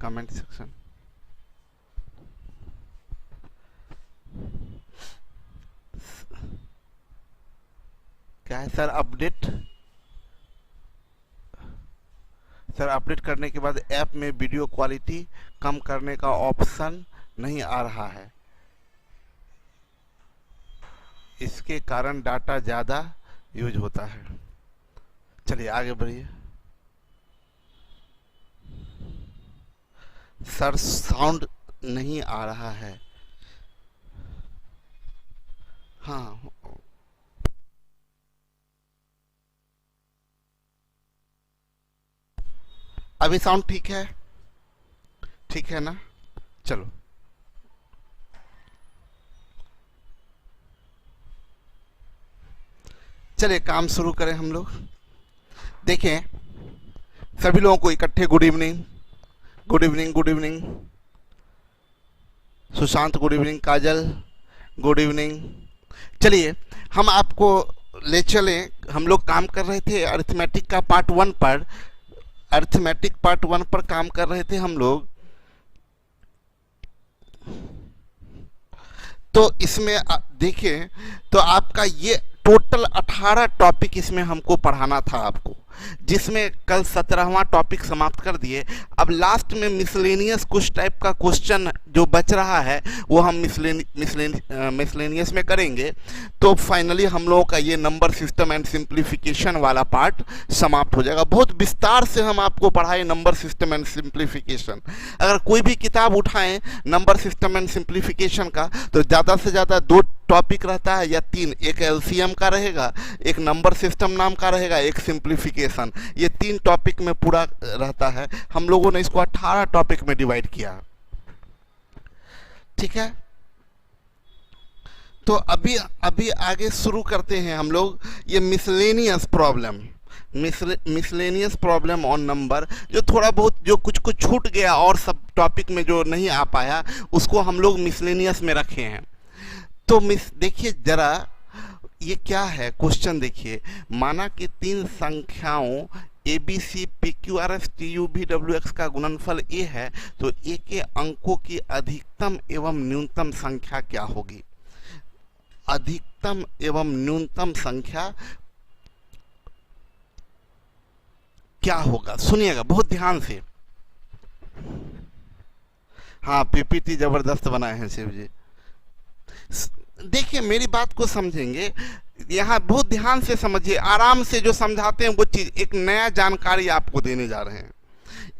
Comment section. क्या है sir update? Sir update करने के बाद ऐप में वीडियो क्वालिटी कम करने का ऑप्शन नहीं आ रहा है, इसके कारण डाटा ज़्यादा यूज होता है। चलिए आगे बढ़िए। सर साउंड नहीं आ रहा है। हाँ, अभी साउंड ठीक है? ठीक है ना? चलो चलिए काम शुरू करें हम लोग। देखें सभी लोगों को इकट्ठे good evening. Good evening, good evening Sushant, good evening Kajal, good evening. चलिए हम आपको ले चलें। हम लोग काम कर रहे थे अरिथमेटिक का पार्ट 1 पर। अरिथमेटिक पार्ट 1 पर काम कर रहे थे हम लोग। तो इसमें देखिए, तो आपका ये टोटल 18 टॉपिक इसमें हमको पढ़ाना था आपको, जिसमें कल 17वां टॉपिक समाप्त कर दिए। अब लास्ट में मिसलेनियस कुछ टाइप का क्वेश्चन जो बच रहा है वो हम मिसलेनियस में करेंगे। तो फाइनली हम लोगों का ये नंबर सिस्टम एंड सिंप्लीफिकेशन वाला पार्ट समाप्त हो जाएगा। बहुत विस्तार से हम आपको पढ़ाए नंबर सिस्टम एंड सिंप्लीफिकेशन। अगर कोई भी किताब उठाएं नंबर सिस्टम एंड सिंप्लीफिकेशन का, तो ज़्यादा से ज़्यादा 2 टॉपिक रहता है या 3। एक एलसीएम का रहेगा, एक नंबर सिस्टम नाम का रहेगा, एक सिंप्लीफिकेशन। ये 3 टॉपिक में पूरा रहता है। हम लोगों ने इसको 18 टॉपिक में डिवाइड किया। ठीक है, तो अभी आगे शुरू करते हैं हम लोग। ये miscellaneous problem, miscellaneous problem on number, जो थोड़ा बहुत जो कुछ छूट गया और सब टॉपिक में जो नहीं आ पाया उसको हम लोग मिसलेनियस में रखे हैं। तो देखिए जरा ये क्या है क्वेश्चन। देखिए, माना कि 3 संख्याओं a b c p q r s t u v डब्ल्यू एक्स का गुणनफल ए है, तो ए के अंकों की अधिकतम एवं न्यूनतम संख्या क्या होगी? अधिकतम एवं न्यूनतम संख्या क्या होगा? सुनिएगा बहुत ध्यान से। हाँ, पीपीटी जबरदस्त बनाए हैं शिव जी। देखिए मेरी बात को समझेंगे, यहाँ बहुत ध्यान से समझिए, आराम से जो समझाते हैं वो चीज़। एक नया जानकारी आपको देने जा रहे हैं,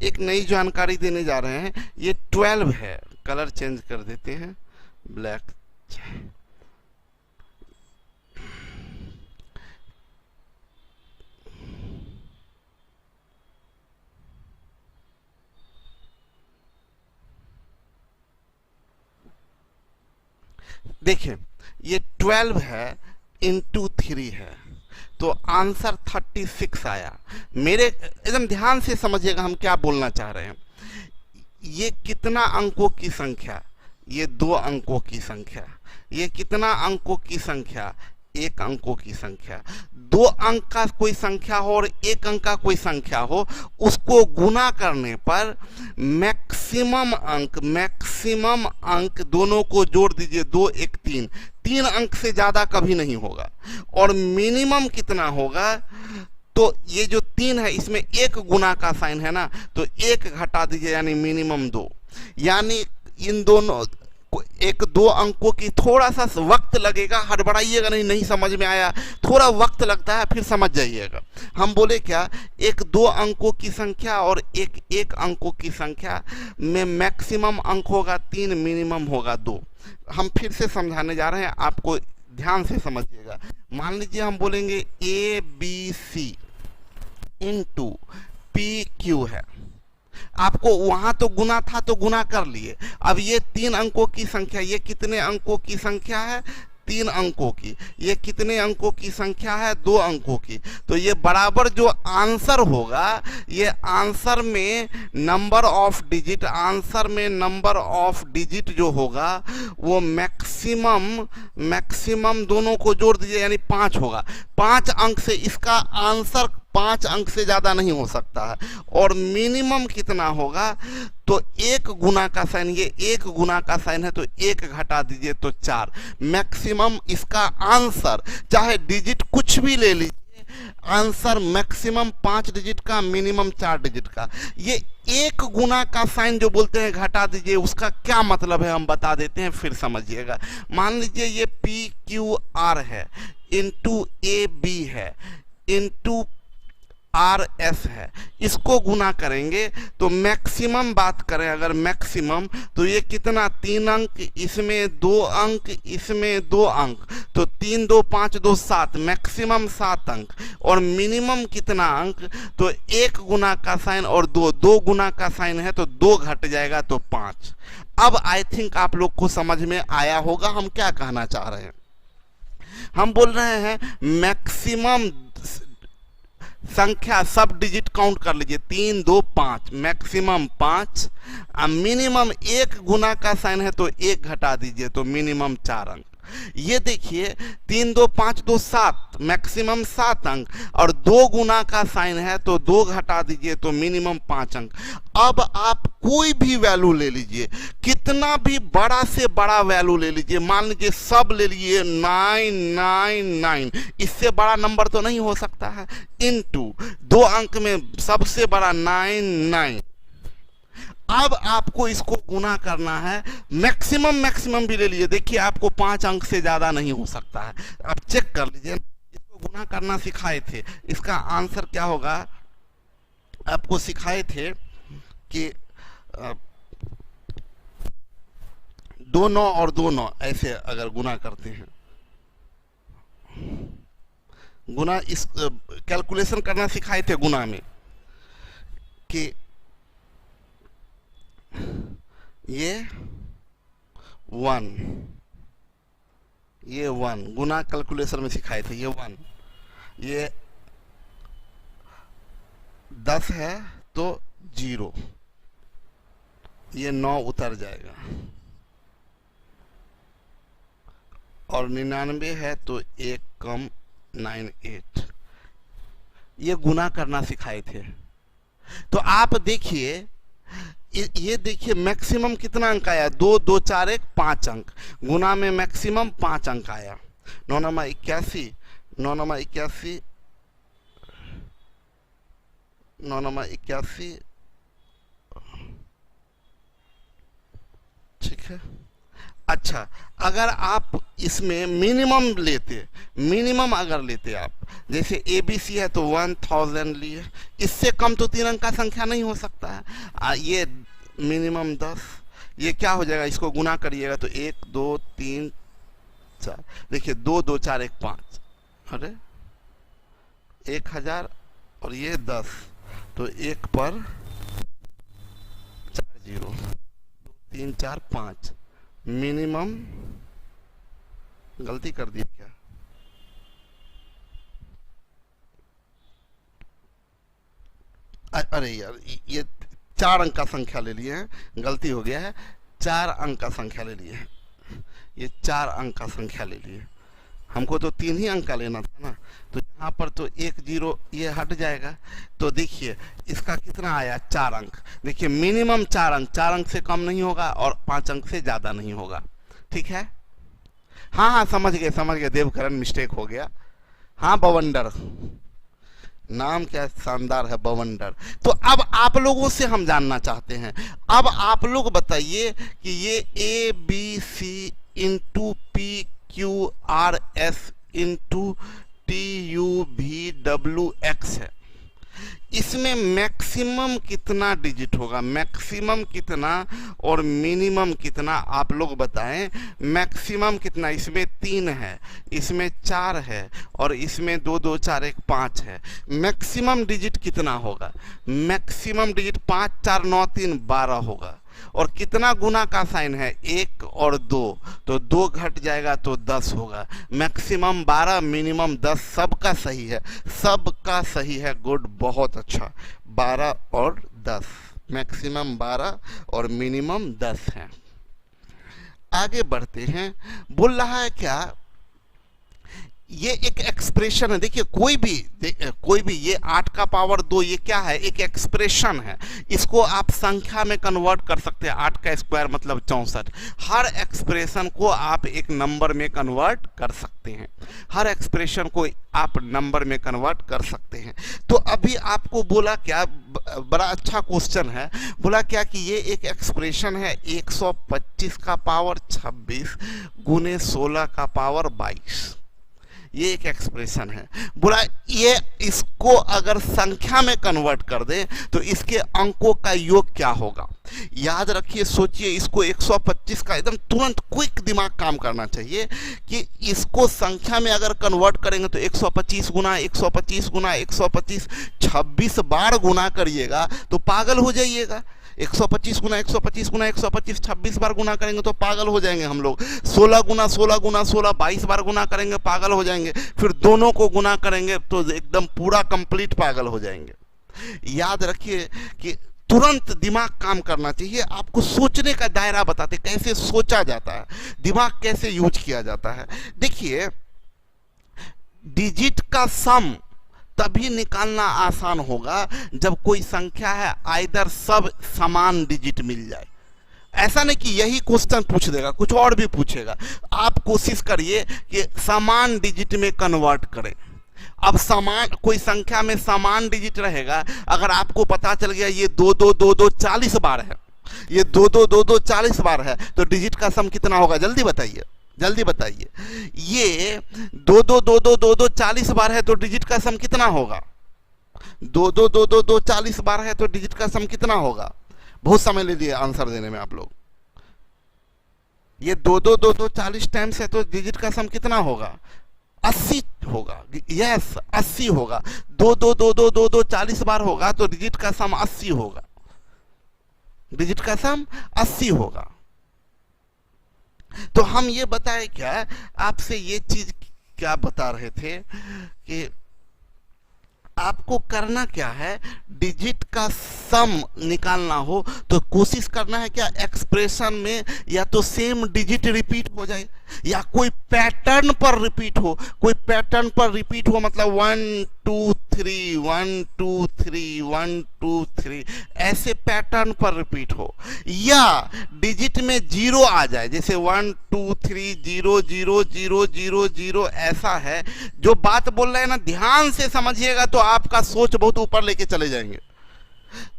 एक नई जानकारी देने जा रहे हैं। ये 12 है, कलर चेंज कर देते हैं, ब्लैक। देखिए ये 12 है इंटू 3 है, तो आंसर 36 आया। मेरे एकदम ध्यान से समझिएगा हम क्या बोलना चाह रहे हैं। ये कितना अंकों की संख्या? ये 2 अंकों की संख्या। ये कितना अंकों की संख्या? 1 अंकों की संख्या। 2 अंक का कोई संख्या हो और 1 अंक का कोई संख्या हो, उसको गुना करने पर मैक्सिमम अंक दोनों को जोड़ दीजिए, 2 1 3। 3 अंक से ज्यादा कभी नहीं होगा। और मिनिमम कितना होगा? तो ये जो 3 है इसमें 1 गुना का साइन है ना, तो 1 घटा दीजिए, यानी मिनिमम 2। यानी इन दोनों 1-2 अंकों की थोड़ा सा वक्त लगेगा, हड़बड़ाइएगा नहीं समझ में आया, थोड़ा वक्त लगता है, फिर समझ जाइएगा। हम बोले क्या, 1-2 अंकों की संख्या और 1-1 अंकों की संख्या में मैक्सिमम अंक होगा 3, मिनिमम होगा 2। हम फिर से समझाने जा रहे हैं, आपको ध्यान से समझिएगा। मान लीजिए हम बोलेंगे ABC इंटू PQ है। आपको वहां तो गुना था तो गुना कर लिए। अब ये 3 अंकों की संख्या, ये कितने अंकों की संख्या है? 3 अंकों की। ये कितने अंकों की संख्या है? 2 अंकों की। तो ये बराबर जो आंसर होगा, ये आंसर में नंबर ऑफ डिजिट, आंसर में नंबर ऑफ डिजिट जो होगा वो मैक्सिमम दोनों को जोड़ दीजिए, यानी 5 होगा। 5 अंक से इसका आंसर 5 अंक से ज्यादा नहीं हो सकता है। और मिनिमम कितना होगा, तो 1 गुना का साइन, ये 1 गुना का साइन है तो 1 घटा दीजिए तो 4। मैक्सिमम इसका आंसर, चाहे डिजिट कुछ भी ले लीजिए, आंसर मैक्सिमम 5 डिजिट का, मिनिमम 4 डिजिट का। ये 1 गुना का साइन जो बोलते हैं घटा दीजिए, उसका क्या मतलब है हम बता देते हैं, फिर समझिएगा। मान लीजिए ये PQR है, इंटू AB है, इंटू RS है, इसको गुना करेंगे तो मैक्सिमम बात करें अगर मैक्सिमम, तो ये कितना, 3 अंक, इसमें 2 अंक, इसमें 2 अंक, तो 3 2 5 2 7, मैक्सिमम 7 अंक। और मिनिमम कितना अंक, तो 1 गुना का साइन और 2 गुना का साइन है तो 2 घट जाएगा तो 5। अब आई थिंक आप लोग को समझ में आया होगा हम क्या कहना चाह रहे हैं। हम बोल रहे हैं मैक्सिमम संख्या, सब डिजिट काउंट कर लीजिए, 3 2 5, मैक्सिमम 5, मिनिमम 1 गुना का साइन है तो 1 घटा दीजिए तो मिनिमम 4 अंक। ये देखिए 3 2 5 2 7, मैक्सिमम 7 अंक, और 2 गुना का साइन है तो 2 घटा दीजिए तो मिनिमम 5 अंक। अब आप कोई भी वैल्यू ले लीजिए, कितना भी बड़ा से बड़ा वैल्यू ले लीजिए, मान लीजिए सब ले लीजिए 999, इससे बड़ा नंबर तो नहीं हो सकता है, इनटू 2 अंक में सबसे बड़ा 99। अब आपको इसको गुना करना है, मैक्सिमम भी ले लीजिए, देखिए आपको 5 अंक से ज्यादा नहीं हो सकता है। आप चेक कर लीजिए, इसको गुना करना सिखाए थे, इसका आंसर क्या होगा, आपको सिखाए थे कि 2 9 और 2 9 ऐसे अगर गुना करते हैं, गुना इस कैलकुलेशन करना सिखाए थे गुना में कि ये 1, ये 1 गुना कैलकुलेशन में सिखाए थे, ये 1, ये 10 है तो 0, ये 9 उतर जाएगा, और 99 है तो 1 कम 98, ये गुना करना सिखाए थे। तो आप देखिए, ये देखिए मैक्सिमम कितना अंक आया, 2 2 4 1 5 अंक, गुना में मैक्सिमम 5 अंक आया, 9 9 81, 9 9 81, 9 9 81, ठीक है। अच्छा, अगर आप इसमें मिनिमम लेते, मिनिमम अगर लेते आप, जैसे ABC है तो 1000 लिए, इससे कम तो 3 अंक का संख्या नहीं हो सकता है। ये मिनिमम 10, ये क्या हो जाएगा, इसको गुना करिएगा तो 1 2 3 4, देखिए 2 2 4 1 5, अरे 1000, और ये 10, तो 1 पर 4 0, 2 3 4 5, मिनिमम, गलती कर दी क्या, अरे यार ये 4 अंक का संख्या ले लिए हैं, गलती हो गया है, 4 अंक का संख्या ले लिए हैं, ये 4 अंक का संख्या ले लिए, हमको तो 3 ही अंक का लेना था ना, तो यहाँ पर तो 1 0 ये हट जाएगा, तो देखिए इसका कितना आया, 4 अंक। देखिए मिनिमम 4 अंक, 4 अंक से कम नहीं होगा और 5 अंक से ज्यादा नहीं होगा, ठीक है। हाँ हाँ समझ गए देवकरण, मिस्टेक हो गया, हाँ बवंडर, नाम क्या शानदार है, बवंडर। तो अब आप लोगों से हम जानना चाहते हैं, अब आप लोग बताइए कि ये ABC into PQRS into TUVWX है, इसमें मैक्सिमम कितना डिजिट होगा, मैक्सिमम कितना और मिनिमम कितना, आप लोग बताएं। मैक्सिमम कितना, इसमें 3 है, इसमें 4 है, और इसमें 2 2 4 1 5 है, मैक्सिमम डिजिट कितना होगा, मैक्सिमम डिजिट 5 4 9 3 12 होगा। और कितना गुना का साइन है, 1 और 2, तो 2 घट जाएगा तो 10 होगा। मैक्सिमम 12, मिनिमम 10, सबका सही है, सबका सही है, गुड, बहुत अच्छा, 12 और 10, मैक्सिमम 12 और मिनिमम 10 है। आगे बढ़ते हैं, बोल रहा है क्या, ये एक एक्सप्रेशन है। देखिए कोई भी ये 8 का पावर 2 ये क्या है, एक एक्सप्रेशन है। इसको आप संख्या में कन्वर्ट कर सकते हैं। 8 का स्क्वायर मतलब 64। हर एक्सप्रेशन को आप एक नंबर में कन्वर्ट कर सकते हैं। हर एक्सप्रेशन को आप नंबर में कन्वर्ट कर सकते हैं। तो अभी आपको बोला क्या, बड़ा अच्छा क्वेश्चन है, बोला क्या कि ये एक एक्सप्रेशन है 125 का पावर 26 गुने 16 का पावर 22। ये एक एक्सप्रेशन है। बोला ये इसको अगर संख्या में कन्वर्ट कर दे तो इसके अंकों का योग क्या होगा। याद रखिए, सोचिए, इसको 125 का एकदम तुरंत क्विक दिमाग काम करना चाहिए कि इसको संख्या में अगर कन्वर्ट करेंगे तो 125 गुना 125 गुना 125 26 बार गुना करिएगा तो पागल हो जाइएगा। 125 गुना 125 गुना 125 26 बार गुना करेंगे तो पागल हो जाएंगे हम लोग। 16 गुना 16 गुना 16 22 बार गुना करेंगे पागल हो जाएंगे। फिर दोनों को गुना करेंगे तो एकदम पूरा कंप्लीट पागल हो जाएंगे। याद रखिए कि तुरंत दिमाग काम करना चाहिए। आपको सोचने का दायरा बताते कैसे सोचा जाता है, दिमाग कैसे यूज किया जाता है। देखिए, डिजिट का सम तभी निकालना आसान होगा जब कोई संख्या है आइदर सब समान डिजिट मिल जाए। ऐसा नहीं कि यही क्वेश्चन पूछ देगा, कुछ और भी पूछेगा। आप कोशिश करिए कि समान डिजिट में कन्वर्ट करें। अब समान कोई संख्या में समान डिजिट रहेगा, अगर आपको पता चल गया ये 2 2 2 2 40 बार है, ये 2 2 2 2 40 बार है, तो डिजिट का सम कितना होगा जल्दी बताइए, जल्दी बताइए। ये 2 2 2 2 2 2 40 बार है तो डिजिट का सम कितना होगा। 2 2 2 2 2 40 बार है तो डिजिट का सम कितना होगा। बहुत समय ले लिए आंसर देने में आप लोग। ये 2 2 2 2 40 टाइम्स है तो डिजिट का सम कितना होगा, 80 होगा। यस 80 होगा। 2 2 2 2 2 2 40 बार होगा तो डिजिट का सम 80 होगा, डिजिट का सम 80 होगा। तो हम ये बताए क्या, आपसे ये चीज क्या बता रहे थे कि आपको करना क्या है, डिजिट का सम निकालना हो तो कोशिश करना है क्या, एक्सप्रेशन में या तो सेम डिजिट रिपीट हो जाए या कोई पैटर्न पर रिपीट हो। कोई पैटर्न पर रिपीट हो मतलब 1 2 3 1 2 3 1 2 3 ऐसे पैटर्न पर रिपीट हो, या डिजिट में 0 आ जाए, जैसे 1 2 3 0 0 0 0 0 ऐसा है। जो बात बोल रहे हैं ना ध्यान से समझिएगा तो आपका सोच बहुत ऊपर लेके चले जाएंगे।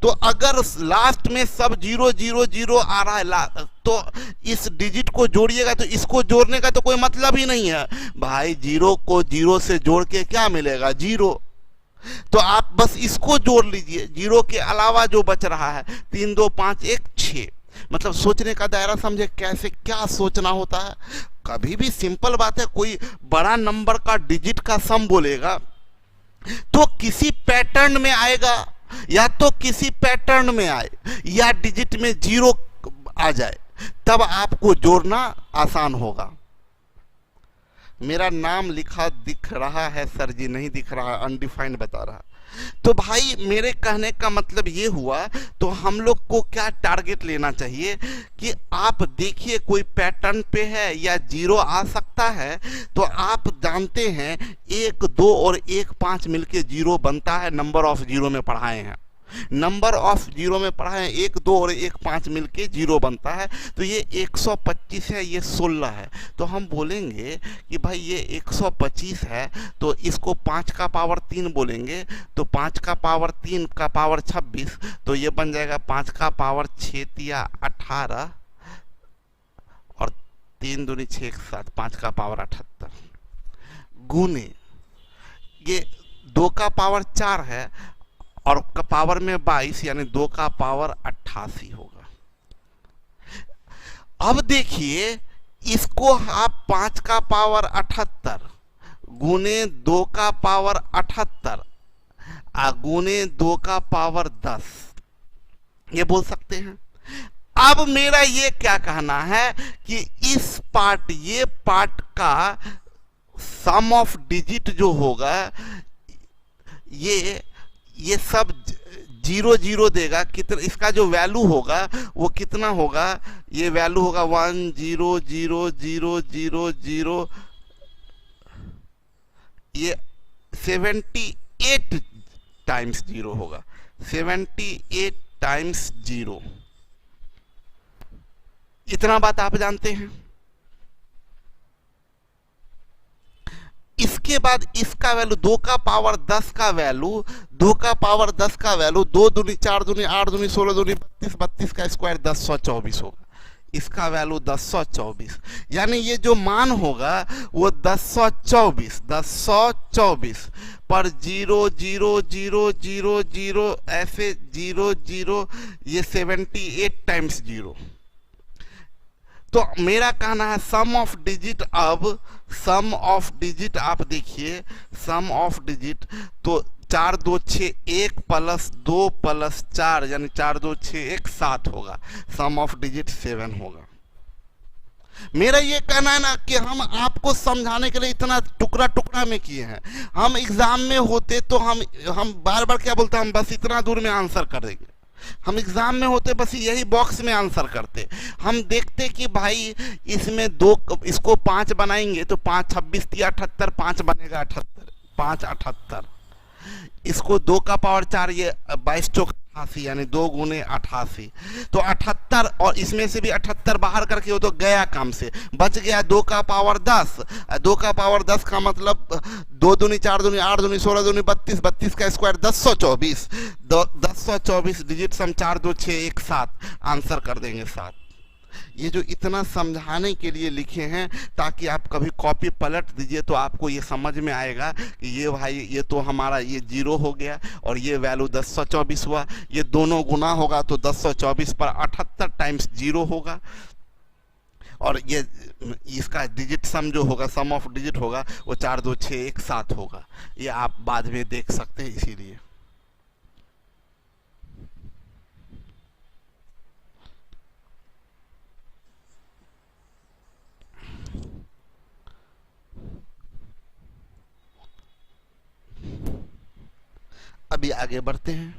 तो अगर लास्ट में सब 0 0 0 आ रहा है तो इस डिजिट को जोड़िएगा, तो इसको जोड़ने का तो कोई मतलब ही नहीं है भाई। 0 को 0 से जोड़ के क्या मिलेगा, 0। तो आप बस इसको जोड़ लीजिए, 0 के अलावा जो बच रहा है 3 2 5 1 6। मतलब सोचने का दायरा समझे कैसे क्या सोचना होता है। कभी भी सिंपल बात है, कोई बड़ा नंबर का डिजिट का सम बोलेगा तो किसी पैटर्न में आएगा, या तो किसी पैटर्न में आए या डिजिट में 0 आ जाए, तब आपको जोड़ना आसान होगा। मेरा नाम लिखा दिख रहा है सर जी, नहीं दिख रहा, अनडिफाइंड बता रहा। तो भाई मेरे कहने का मतलब ये हुआ, तो हम लोग को क्या टारगेट लेना चाहिए कि आप देखिए कोई पैटर्न पे है या 0 आ सकता है, तो आप जानते हैं 1 2 और 1 5 मिलके 0 बनता है। नंबर ऑफ 0 में पढ़ाए हैं, नंबर ऑफ 0 में पढ़ा है 1 2 और 1 5 मिलके 0 बनता है। तो ये 125 है, ये 16 है। तो हम बोलेंगे कि भाई ये 125 है तो इसको 5 का पावर 3 बोलेंगे, तो 5 का पावर 3 का पावर 26, तो ये बन जाएगा 5 का पावर 6 या 18 और 3 दूनी 6 एक साथ 5 का पावर 78 गुने ये 2 का पावर 4 है और का पावर में 22 यानी 2 का पावर 88 होगा। अब देखिए इसको आप 5 का पावर 78 गुने 2 का पावर 78 गुने 2 का पावर 10 ये बोल सकते हैं। अब मेरा ये क्या कहना है कि इस पार्ट, ये पार्ट का सम ऑफ डिजिट जो होगा ये सब 0 0 देगा। कितना इसका जो वैल्यू होगा वो कितना होगा, ये वैल्यू होगा 1 0 0 0 0 0 ये 78 टाइम्स 0 होगा, 78 टाइम्स 0। इतना बात आप जानते हैं। इसके बाद इसका वैल्यू 2 का पावर 10 का वैल्यू, 2 का पावर 10 का वैल्यू 2 दूनी 4 दूनी 8 दूनी 16 दूनी 32, 32 का स्क्वायर 1024 होगा। इसका वैल्यू 1024, यानी ये जो मान होगा वो 1024 पर 0 0 0 0 0 ऐसे 0 0, ये 78 टाइम्स 0। तो मेरा कहना है सम ऑफ डिजिट, अब सम ऑफ डिजिट आप देखिए, सम ऑफ डिजिट तो 4 2 6 1 प्लस 2 प्लस 4 यानी 4 2 6 1 7 होगा। सम ऑफ डिजिट 7 होगा। मेरा ये कहना है ना कि हम आपको समझाने के लिए इतना टुकड़ा टुकड़ा में किए हैं। हम एग्जाम में होते तो हम बार बार क्या बोलते हैं, हम बस इतना दूर में आंसर कर देंगे। हम एग्जाम में होते बस यही बॉक्स में आंसर करते। हम देखते कि भाई इसमें इसको 5 बनाएंगे तो 5 26 3 78, 5 बनेगा 78, 5 78। इसको 2 का पावर 4, ये 22 चौक 88 यानी 2 गुने 88, तो 78, और इसमें से भी 78 बाहर करके वो तो गया काम से, बच गया 2 का पावर 10। 2 का पावर 10 का मतलब 2 दूनी 4 दूनी 8 दूनी 16 दूनी 32, 32 का स्क्वायर 1024, 1024 डिजिट सम 4 2 6 1 7, आंसर कर देंगे 7। ये जो इतना समझाने के लिए लिखे हैं ताकि आप कभी कॉपी पलट दीजिए तो आपको ये समझ में आएगा कि ये भाई ये तो हमारा ये 0 हो गया और ये वैल्यू 1024 हुआ, ये दोनों गुना होगा तो 1024 पर 78 टाइम्स 0 होगा, और ये इसका डिजिट सम जो होगा, सम ऑफ डिजिट होगा वो 4 2 6 1 7 होगा। ये आप बाद में देख सकते हैं। इसीलिए अभी आगे बढ़ते हैं।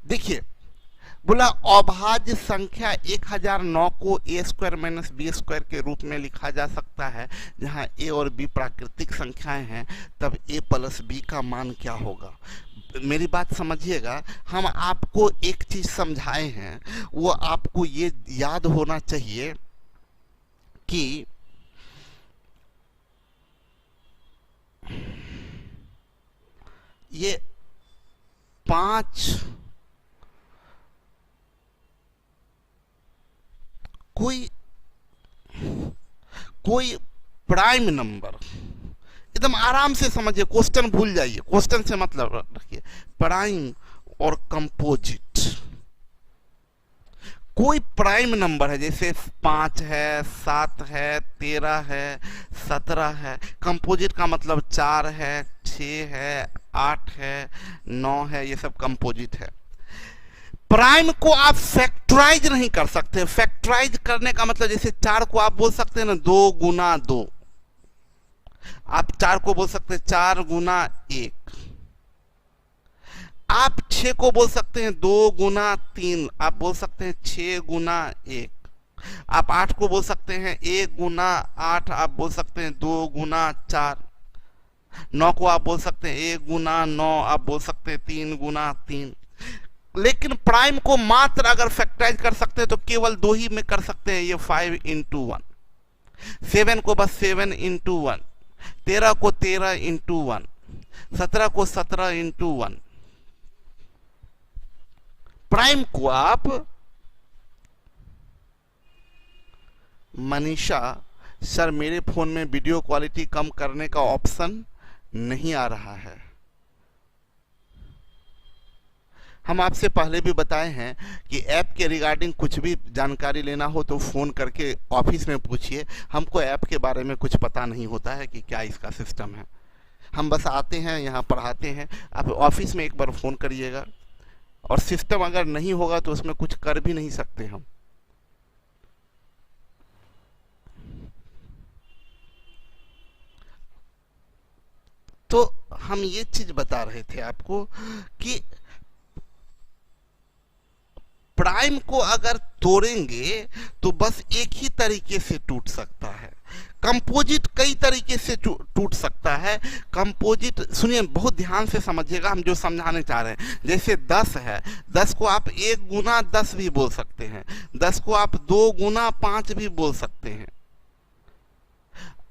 देखिए बोला अभाज्य संख्या 1009 को a square minus b square के रूप में लिखा जा सकता है। जहां a और b प्राकृतिक संख्याएं हैं तब a प्लस b का मान क्या होगा। मेरी बात समझिएगा, हम आपको एक चीज समझाए हैं वो आपको ये याद होना चाहिए कि ये 5 कोई प्राइम नंबर, एकदम आराम से समझिए, क्वेश्चन भूल जाइए, क्वेश्चन से मतलब रखिए। प्राइम और कंपोजिट, कोई प्राइम नंबर है जैसे 5 है, 7 है, 13 है, 17 है। कंपोजिट का मतलब 4 है, 6 है, 8 है, 9 है, ये सब कंपोजिट है। प्राइम को आप फैक्टराइज नहीं कर सकते। फैक्टराइज करने का मतलब जैसे 4 को आप बोल सकते हैं ना 2 गुना 2, आप 4 को बोल सकते हैं 4 गुना 1। आप 6 को बोल सकते हैं 2 गुना 3, आप बोल सकते हैं 6 गुना 1। आप 8 को बोल सकते हैं 1 गुना 8, आप बोल सकते हैं 2 गुना 4। 9 को आप बोल सकते हैं 1 गुना 9, आप बोल सकते हैं 3 गुना 3। लेकिन प्राइम को मात्र अगर फैक्टराइज कर सकते हैं तो केवल 2 ही में कर सकते हैं, ये 5 इंटू 1। 7 को बस 7 इंटू 1, 13 को 13 इंटू 1, 17 को 17 इंटू 1। प्राइम को आप, मनीषा सर मेरे फोन में वीडियो क्वालिटी कम करने का ऑप्शन नहीं आ रहा है। हम आपसे पहले भी बताए हैं कि ऐप के रिगार्डिंग कुछ भी जानकारी लेना हो तो फ़ोन करके ऑफिस में पूछिए। हमको ऐप के बारे में कुछ पता नहीं होता है कि क्या इसका सिस्टम है। हम बस आते हैं यहाँ पढ़ाते हैं। आप ऑफिस में एक बार फ़ोन करिएगा, और सिस्टम अगर नहीं होगा तो उसमें कुछ कर भी नहीं सकते हम। तो हम ये चीज बता रहे थे आपको कि प्राइम को अगर तोड़ेंगे तो बस एक ही तरीके से टूट सकता है। कंपोजिट कई तरीके से टूट सकता है। कंपोजिट सुनिए, बहुत ध्यान से समझिएगा हम जो समझाने चाह रहे हैं। जैसे 10 है, 10 को आप 1 गुना 10 भी बोल सकते हैं, 10 को आप 2 गुना 5 भी बोल सकते हैं।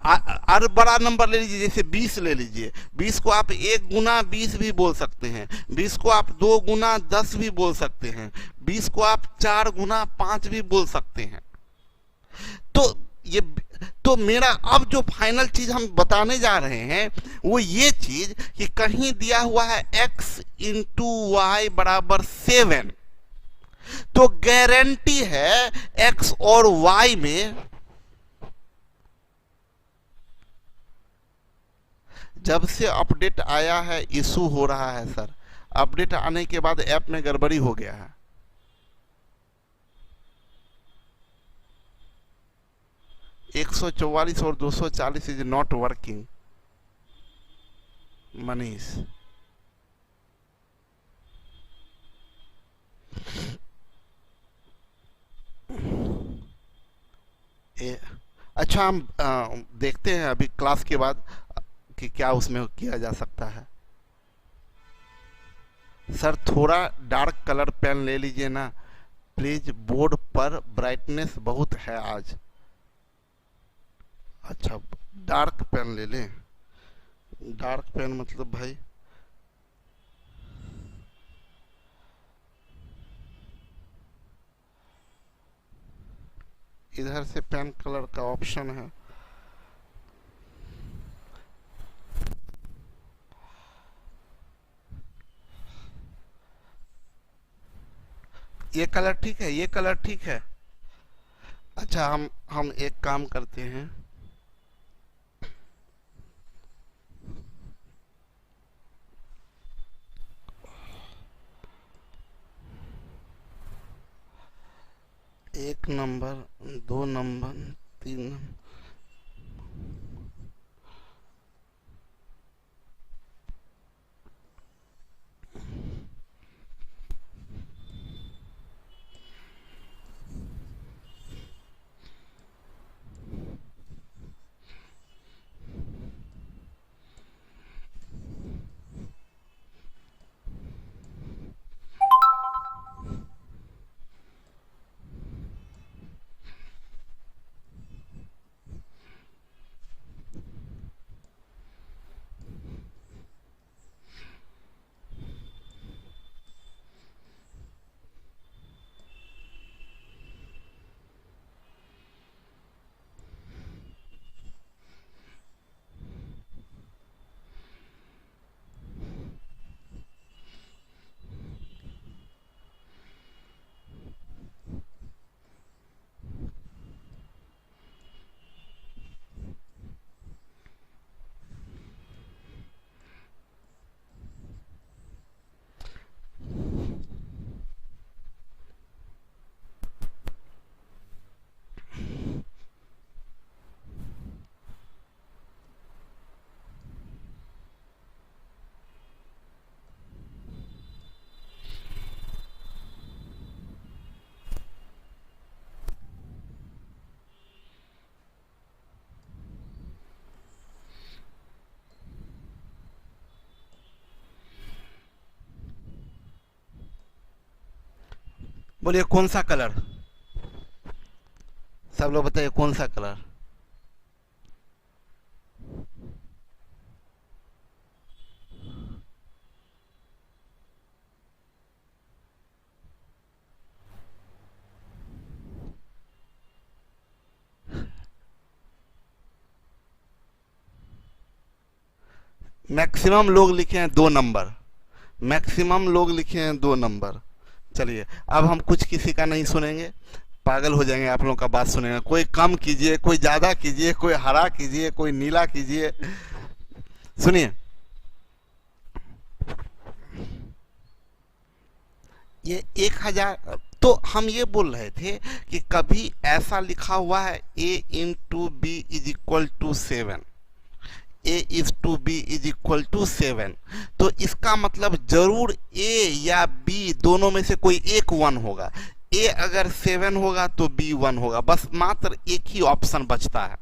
और बड़ा नंबर ले लीजिए, जैसे 20 ले लीजिए, 20 को आप 1 गुना 20 भी बोल सकते हैं, 20 को आप 2 गुना 10 भी बोल सकते हैं, 20 को आप 4 गुना 5 भी बोल सकते हैं। तो मेरा अब जो फाइनल चीज हम बताने जा रहे हैं वो ये चीज कि कहीं दिया हुआ है x इंटू वाई बराबर 7, तो गारंटी है x और y में जब से अपडेट आया है इशू हो रहा है सर। अपडेट आने के बाद ऐप में गड़बड़ी हो गया है। एक 144 और 240 इज नॉट वर्किंग। मनीष अच्छा, हम देखते हैं अभी क्लास के बाद कि क्या उसमें किया जा सकता है। सर थोड़ा डार्क कलर पेन ले लीजिए ना प्लीज, बोर्ड पर ब्राइटनेस बहुत है आज। अच्छा डार्क पेन ले लें। डार्क पेन मतलब भाई इधर से पेन कलर का ऑप्शन है। ये कलर ठीक है, ये कलर ठीक है। अच्छा हम एक काम करते हैं, एक नंबर, 2 नंबर, 3 नंबर। बोलिए कौन सा कलर, सब लोग बताइए कौन सा कलर। मैक्सिमम लोग लिखे हैं 2 नंबर, मैक्सिमम लोग लिखे हैं 2 नंबर। चलिए अब हम कुछ किसी का नहीं सुनेंगे, पागल हो जाएंगे आप लोगों का बात सुनेंगे। कोई कम कीजिए, कोई ज्यादा कीजिए, कोई हरा कीजिए, कोई नीला कीजिए। सुनिए ये 1000, तो हम ये बोल रहे थे कि कभी ऐसा लिखा हुआ है a into b is equal to 7, a is to b is equal to 7, तो इसका मतलब जरूर a या b दोनों में से कोई एक 1 होगा। a अगर 7 होगा तो b 1 होगा, बस मात्र एक ही ऑप्शन बचता है।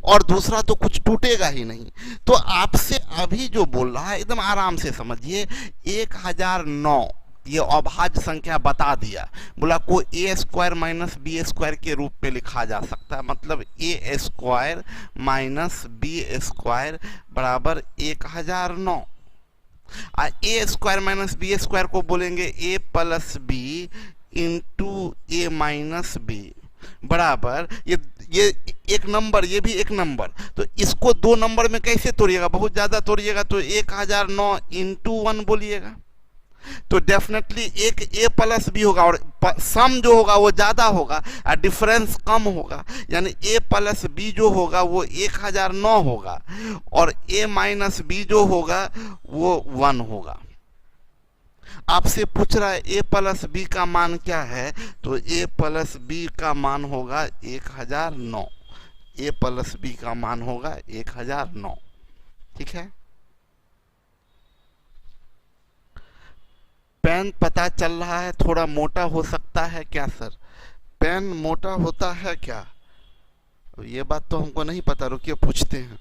और दूसरा तो कुछ टूटेगा ही नहीं। तो आपसे अभी जो बोल रहा है एकदम आराम से समझिए, 1009 ये अभाज्य संख्या बता दिया, बोला को ए स्क्वायर माइनस बी स्क्वायर के रूप में लिखा जा सकता है, मतलब ए स्क्वायर माइनस बी स्क्वायर बराबर 1009। ए स्क्वायर माइनस बी स्क्वायर को बोलेंगे ए प्लस बी इंटू ए माइनस बी बराबर ये एक नंबर, ये भी एक नंबर, तो इसको दो नंबर में कैसे तोड़िएगा, बहुत ज्यादा तोड़िएगा तो 1009 इंटू 1 बोलिएगा, तो डेफिनेटली एक ए प्लस बी होगा और सम जो होगा वो ज्यादा होगा और डिफरेंस कम होगा, यानी ए प्लस बी जो होगा वो 1009 होगा और ए माइनस बी जो होगा वो 1 होगा। आपसे पूछ रहा है ए प्लस बी का मान क्या है, तो ए प्लस बी का मान होगा 1009, ए प्लस बी का मान होगा 1009। ठीक है, पेन पता चल रहा है थोड़ा मोटा हो सकता है क्या सर, पेन मोटा होता है क्या, ये बात तो हमको नहीं पता, रुकिए पूछते हैं।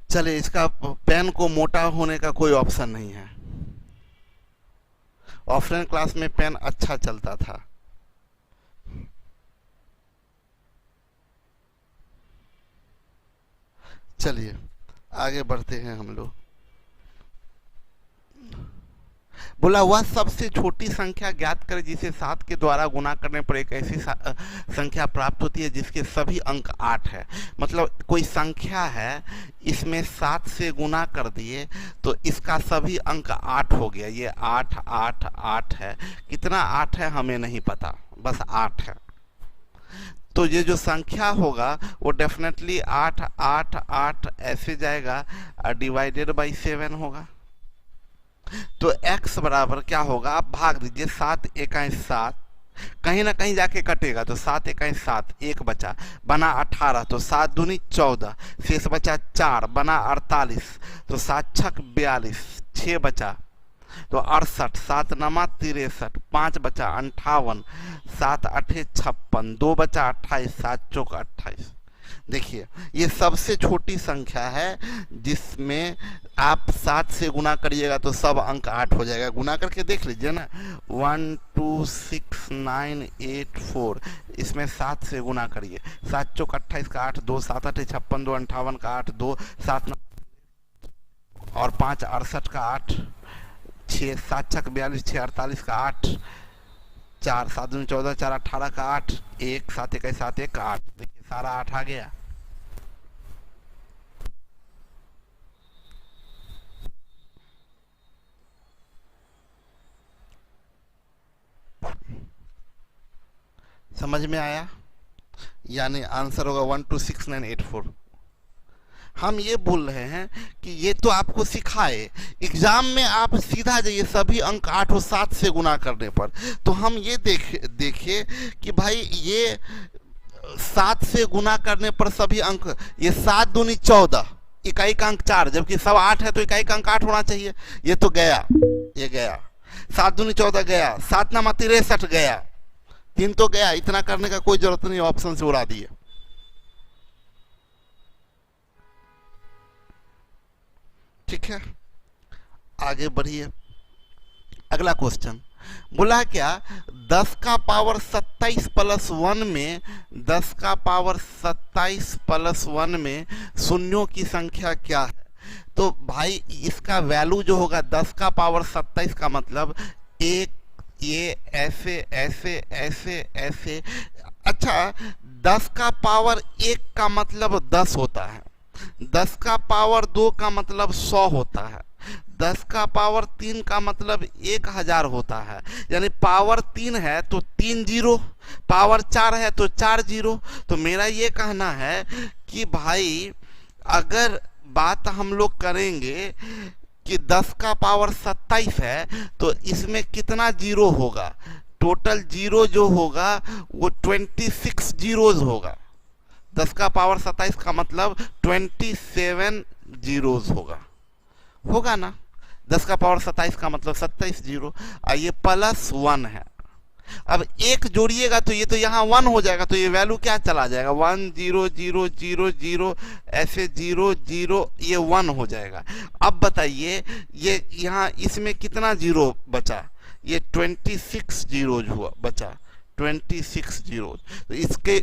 चलिए, इसका पेन को मोटा होने का कोई ऑप्शन नहीं है, ऑफलाइन क्लास में पेन अच्छा चलता था। चलिए आगे बढ़ते हैं हम लोग। बोला वह सबसे छोटी संख्या ज्ञात करें जिसे 7 के द्वारा गुना करने पर एक ऐसी संख्या प्राप्त होती है जिसके सभी अंक 8 है। मतलब कोई संख्या है, इसमें 7 से गुना कर दिए तो इसका सभी अंक 8 हो गया, ये 8 8 8 है, कितना 8 है हमें नहीं पता, बस 8 है। तो ये जो संख्या होगा वो डेफिनेटली 8 8 8 ऐसे जाएगा और डिवाइडेड बाई 7 होगा। तो x बराबर क्या होगा, आप भाग दीजिए, 7 एकाई 7, कहीं ना कहीं जाके कटेगा तो 7 एकाई 7, एक बचा, बना 18, तो 7 दूनी 14, शेष बचा 4, बना 48, तो 7 छक 42, 6 बचा तो 68, 7 नमा 63, 5 बचा 58, 7 8 56, 2 बचा 28, 7 चौक 28। देखिए ये सबसे छोटी संख्या है जिसमें आप 7 से गुना करिएगा तो सब अंक 8 हो जाएगा। गुना करके देख लीजिए ना, 1 2 6 9 8 4, इसमें 7 से गुना करिए, 7 चौक 28 का 8, 2 7 8 56, 2 58 का 8, 2 7 और 5 68 का 8, 6 7 छक 42, 6 48 का 8, 4 7 दूनी 14, 4 18 का 8, 1 7 1 7 1 का 8। देखिए सारा 8 आ गया। समझ में आया, यानी आंसर होगा 1 2 6 9 8 4। हम ये बोल रहे हैं कि ये तो आपको सिखाए, एग्जाम में आप सीधा जाइए, सभी अंक 8 और 7 से गुना करने पर, तो हम ये देखिए कि भाई ये 7 से गुना करने पर सभी अंक, ये 7 दूनी 14, इकाई का अंक 4, जबकि सब 8 है तो इकाई का अंक 8 होना चाहिए, ये तो गया, ये गया, 7 दूनी 14 गया, 7 नमा 63 गया, 3 तो गया, इतना करने का कोई जरूरत नहीं, ऑप्शन से उड़ा दिए। ठीक है, आगे बढ़िए। अगला क्वेश्चन बोला है क्या, 10 का पावर 27 प्लस 1 में 10 का पावर 27 प्लस 1 में शून्यों की संख्या क्या है? तो भाई इसका वैल्यू जो होगा 10 का पावर 27 का मतलब एक, ये ऐसे ऐसे ऐसे ऐसे। अच्छा, 10 का पावर 1 का मतलब 10 होता है, 10 का पावर 2 का मतलब 100 होता है, 10 का पावर 3 का मतलब 1000 होता है। यानी पावर 3 है तो 3 जीरो, पावर 4 है तो 4 जीरो। तो मेरा ये कहना है कि भाई अगर बात हम लोग करेंगे कि 10 का पावर 27 है तो इसमें कितना जीरो होगा, टोटल जीरो जो होगा वो 26 जीरोज होगा। 10 का पावर 27 का मतलब 27 जीरोज होगा ना। 10 का पावर 27 का मतलब 27 जीरो। ये प्लस 1 है, अब एक जोड़िएगा तो ये तो यहाँ 1 हो जाएगा, तो ये वैल्यू क्या चला जाएगा, 1 0 0 0 0 ऐसे 0 0, ये 1 हो जाएगा। अब बताइए ये यहाँ इसमें कितना जीरो बचा, ये 26 जीरोज हुआ बचा, 26 जीरो। तो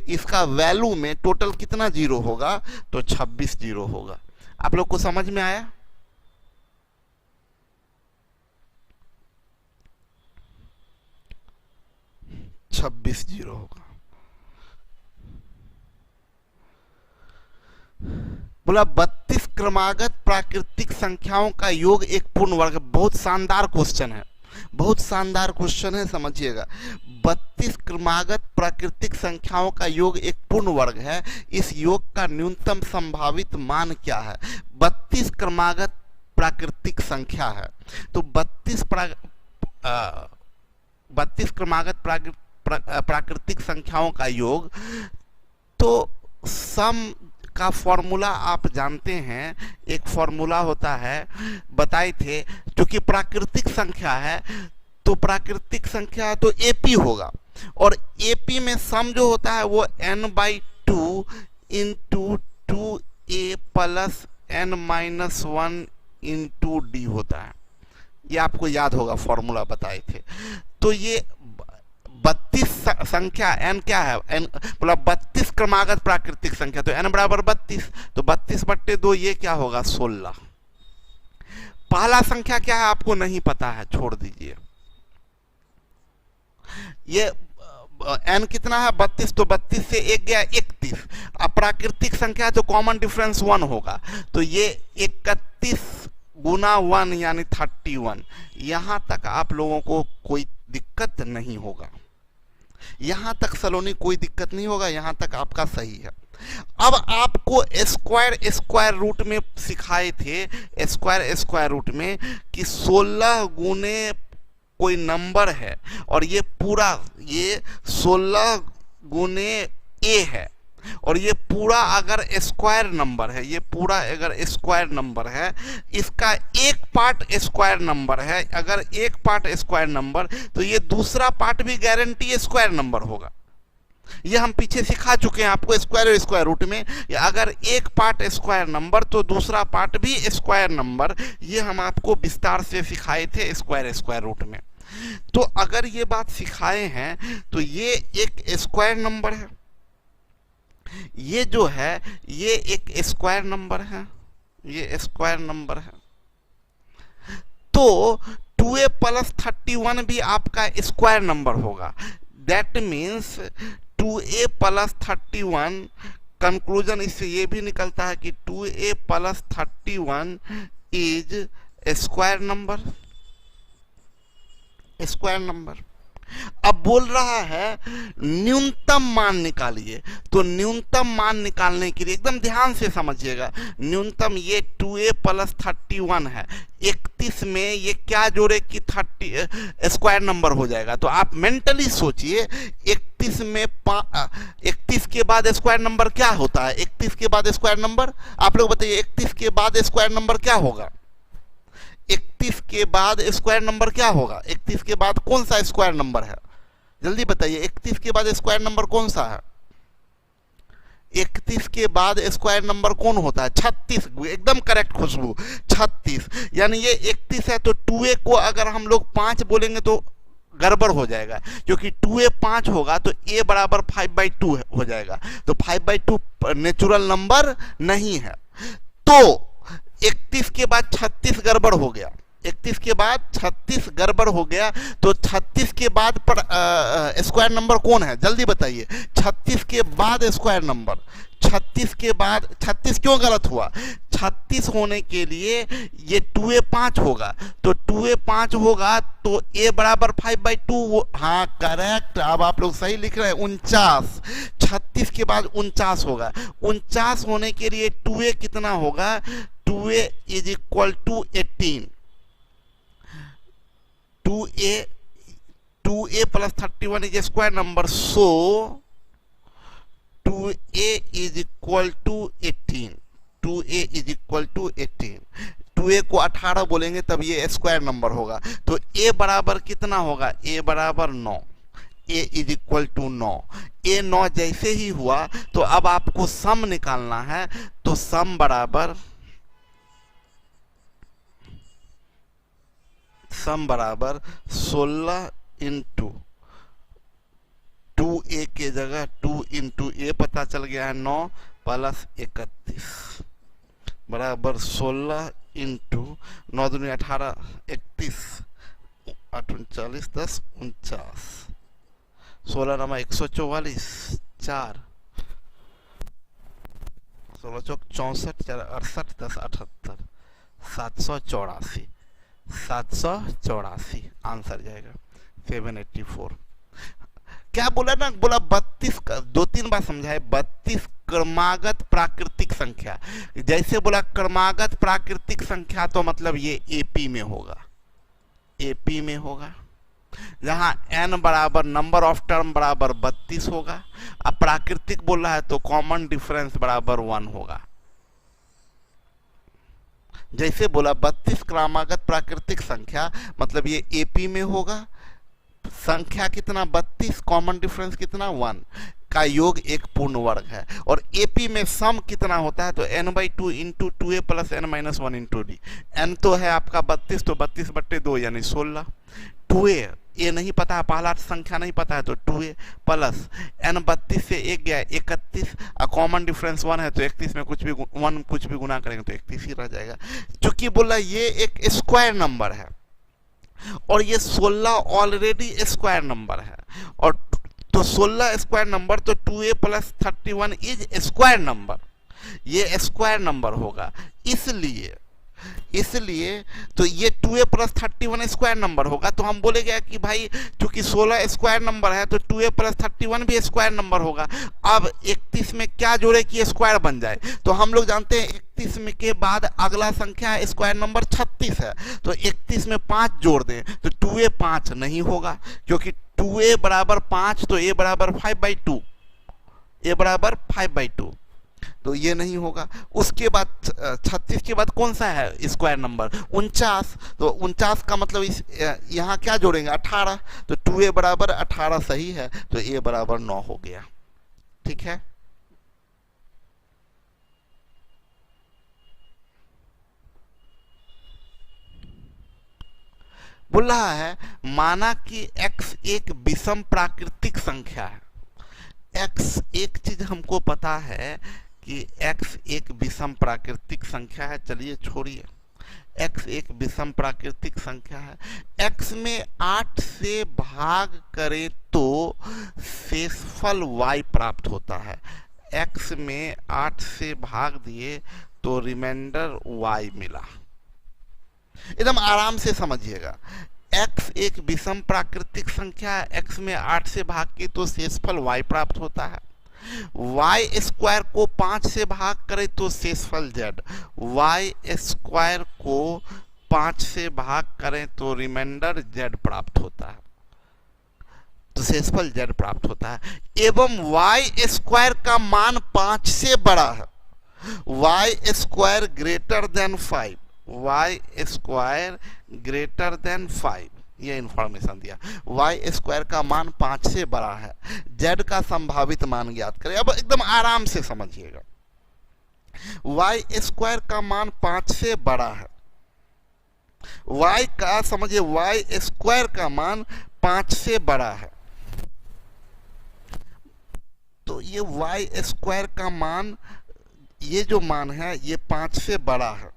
इसका वैल्यू में टोटल कितना जीरो होगा, तो 26 जीरो होगा। आप लोग को समझ में आया? छब्बीस जीरो होगा। बोला 32 क्रमागत प्राकृतिक संख्याओं का योग एक पूर्ण वर्ग। बहुत शानदार क्वेश्चन है, बहुत शानदार क्वेश्चन है, समझिएगा। 32 क्रमागत प्राकृतिक संख्याओं का योग एक पूर्ण वर्ग है, इस योग का न्यूनतम संभावित मान क्या है? 32 क्रमागत प्राकृतिक संख्या है, तो 32 क्रमागत प्राकृतिक संख्याओं का योग, तो सम का फॉर्मूला आप जानते हैं, एक फॉर्मूला होता है, बताए थे, क्योंकि प्राकृतिक संख्या है तो प्राकृतिक संख्या तो एपी होगा, और एपी में सम जो होता है वो n/2 into 2a plus n-1 into D होता है। ये आपको याद होगा, फॉर्मूला बताए थे। तो ये 32 संख्या n क्या है, n बोला 32 क्रमागत प्राकृतिक संख्या, तो n बराबर 32, तो 32/2 ये क्या होगा, 16। पहला संख्या क्या है आपको नहीं पता है, छोड़ दीजिए। ये n कितना है, 32, तो 32 से 1 गया 31। अब प्राकृतिक संख्या तो कॉमन डिफरेंस 1 होगा, तो ये 31 गुना 1 यानी 31। यहां तक आप लोगों को कोई दिक्कत नहीं होगा, यहां तक सलोनी कोई दिक्कत नहीं होगा, यहां तक आपका सही है। अब आपको स्क्वायर रूट में सिखाए थे, स्क्वायर रूट में कि 16 गुने कोई नंबर है और ये पूरा ये 16 गुने ए है, और ये पूरा अगर स्क्वायर नंबर है, ये पूरा अगर स्क्वायर नंबर है, इसका एक पार्ट स्क्वायर नंबर है, अगर एक पार्ट स्क्वायर नंबर तो ये दूसरा पार्ट भी गारंटी स्क्वायर नंबर होगा। ये हम पीछे सिखा चुके हैं आपको स्क्वायर रूट में, अगर एक पार्ट स्क्वायर नंबर तो दूसरा पार्ट भी स्क्वायर नंबर, ये हम आपको विस्तार से सिखाए थे स्क्वायर रूट में। तो अगर ये बात सिखाए हैं तो ये एक स्क्वायर नंबर है, ये जो है ये एक स्क्वायर नंबर है, ये स्क्वायर नंबर है। तो 2a प्लस 31 भी आपका स्क्वायर नंबर होगा। That means 2a plus 31, conclusion इससे ये भी निकलता है कि 2a plus 31 is square number, square number. अब बोल रहा है न्यूनतम मान निकालिए, तो न्यूनतम मान निकालने के लिए एकदम ध्यान से समझिएगा, न्यूनतम ये 2a प्लस 31 है, 31 में ये क्या जोड़े कि 30 स्क्वायर नंबर हो जाएगा। तो आप मेंटली सोचिए 31 में 31 के बाद स्क्वायर नंबर क्या होता है, 31 के बाद स्क्वायर नंबर आप लोग बताइए, 31 के बाद स्क्वायर नंबर क्या होगा, 31 के बाद स्क्वायर नंबर क्या होगा, 31 के बाद कौन सा स्क्वायर नंबर है, जल्दी बताइए, 31 के बाद स्क्वायर नंबर कौन सा है, 31 के बाद स्क्वायर नंबर कौन होता है? 36। एकदम करेक्ट खुशबू, 36। यानी ये 31 है तो 2a को अगर हम लोग 5 बोलेंगे तो गड़बड़ हो जाएगा, क्योंकि 2a 5 होगा तो a बराबर 5/2 हो जाएगा, तो 5/2 नेचुरल नंबर नहीं है। तो 31 के बाद 36 गड़बड़ हो गया, 31 के बाद 36 गड़बड़ हो गया, तो 36 के बाद पर स्क्वायर नंबर कौन है? जल्दी बताइए। 36 के बाद स्क्वायर नंबर, 36 के बाद 36 क्यों गलत हुआ? 36 होने के लिए ये 2a 5 होगा, तो 2a 5 होगा तो a बराबर 5/2। हाँ करेक्ट, अब आप लोग सही लिख रहे हैं। 49, 36 के बाद 49 होगा, 49 होने के लिए 2a कितना होगा? 2a is equal to 18। 2a plus 31 is a square number, so 2a is equal to 18। 2a is equal to 18। 2a को 18 बोलेंगे तब ये स्क्वायर नंबर होगा, तो a बराबर कितना होगा? a बराबर 9। a is equal to 9। a 9 जैसे ही हुआ तो अब आपको सम निकालना है, तो सम बराबर 16 इंटू 2a के जगह 2 इंटू a पता चल गया है, 9 प्लस 31 बराबर 16 इंटू 9 दूनी 18, 31 38 10 49, 16 नमा 144, 4 16 चौक 64, 4 68 10 78, 784। 784 आंसर जाएगा 784। क्या बोला ना, बोला 32 दो तीन बार समझाए, 32 क्रमागत प्राकृतिक संख्या। जैसे बोला क्रमागत प्राकृतिक संख्या तो मतलब ये एपी में होगा, एपी में होगा, जहां n बराबर नंबर ऑफ टर्म बराबर 32 होगा। अब प्राकृतिक बोल रहा है तो कॉमन डिफरेंस बराबर 1 होगा। जैसे बोला 32 क्रमागत प्राकृतिक संख्या मतलब ये एपी में होगा, संख्या कितना 32, कॉमन डिफरेंस कितना 1 का योग एक पूर्ण वर्ग है। और एपी में सम कितना होता है? तो n/2 into 2a plus n-1 into D. n तो है आपका 32, तो 32/2 यानी 16। 2a ये नहीं पता है, पहला संख्या नहीं पता है, तो 2a प्लस n 32 से 1 गया 31, और कॉमन डिफरेंस 1 है तो 31 में कुछ भी गुना करेंगे तो 31 ही रह जाएगा। क्योंकि बोला ये एक स्क्वायर नंबर है और ये 16 ऑलरेडी स्क्वायर नंबर है, और तो 16 स्क्वायर नंबर तो 2a plus 31 is square number, ये स्क्वायर नंबर होगा। इसलिए तो ये 2a प्लस 31 स्क्वायर नंबर होगा। तो हम बोलेंगे कि भाई चूंकि 16 स्क्वायर नंबर है तो 2a प्लस 31 भी स्क्वायर नंबर होगा। अब 31 में क्या जोड़े कि स्क्वायर बन जाए? तो हम लोग जानते हैं 31 में के बाद अगला संख्या स्क्वायर नंबर 36 है, तो 31 में 5 जोड़ दें तो 2a 5 नहीं होगा, क्योंकि 2a बराबर 5 तो a बराबर 5/2, a बराबर 5/2, तो ये नहीं होगा। उसके बाद 36 के बाद कौन सा है स्क्वायर नंबर? 49, तो 49 का मतलब यहाँ क्या जोड़ेंगे? 18, तो 2a बराबर 18 सही है, तो a बराबर 9 हो गया। ठीक है, बोल रहा है माना कि x एक विषम प्राकृतिक संख्या है। x एक चीज हमको पता है कि x एक विषम प्राकृतिक संख्या है, चलिए छोड़िए, x एक विषम प्राकृतिक संख्या है। x में 8 से भाग करें तो शेषफल y प्राप्त होता है। x में 8 से भाग दिए तो रिमाइंडर y मिला। एकदम आराम से समझिएगा, x एक विषम प्राकृतिक संख्या है, x में 8 से भाग के तो शेषफल y प्राप्त होता है। y स्क्वायर को 5 से भाग करे तो शेषफल z, y स्क्वायर को 5 से भाग करें तो रिमाइंडर z प्राप्त होता है, तो शेषफल z प्राप्त होता है। एवं y स्क्वायर का मान 5 से बड़ा है, y square greater than 5, y square greater than 5, ये इंफॉर्मेशन दिया। वाई स्क्वायर का मान 5 से बड़ा है, जेड का संभावित मान ज्ञात करें। अब एकदम आराम से समझिएगा, वाई स्क्वायर का मान 5 से बड़ा है, वाई का समझिए, वाई स्क्वायर का मान 5 से बड़ा है, तो ये वाई स्क्वायर का मान, ये जो मान है ये 5 से बड़ा है।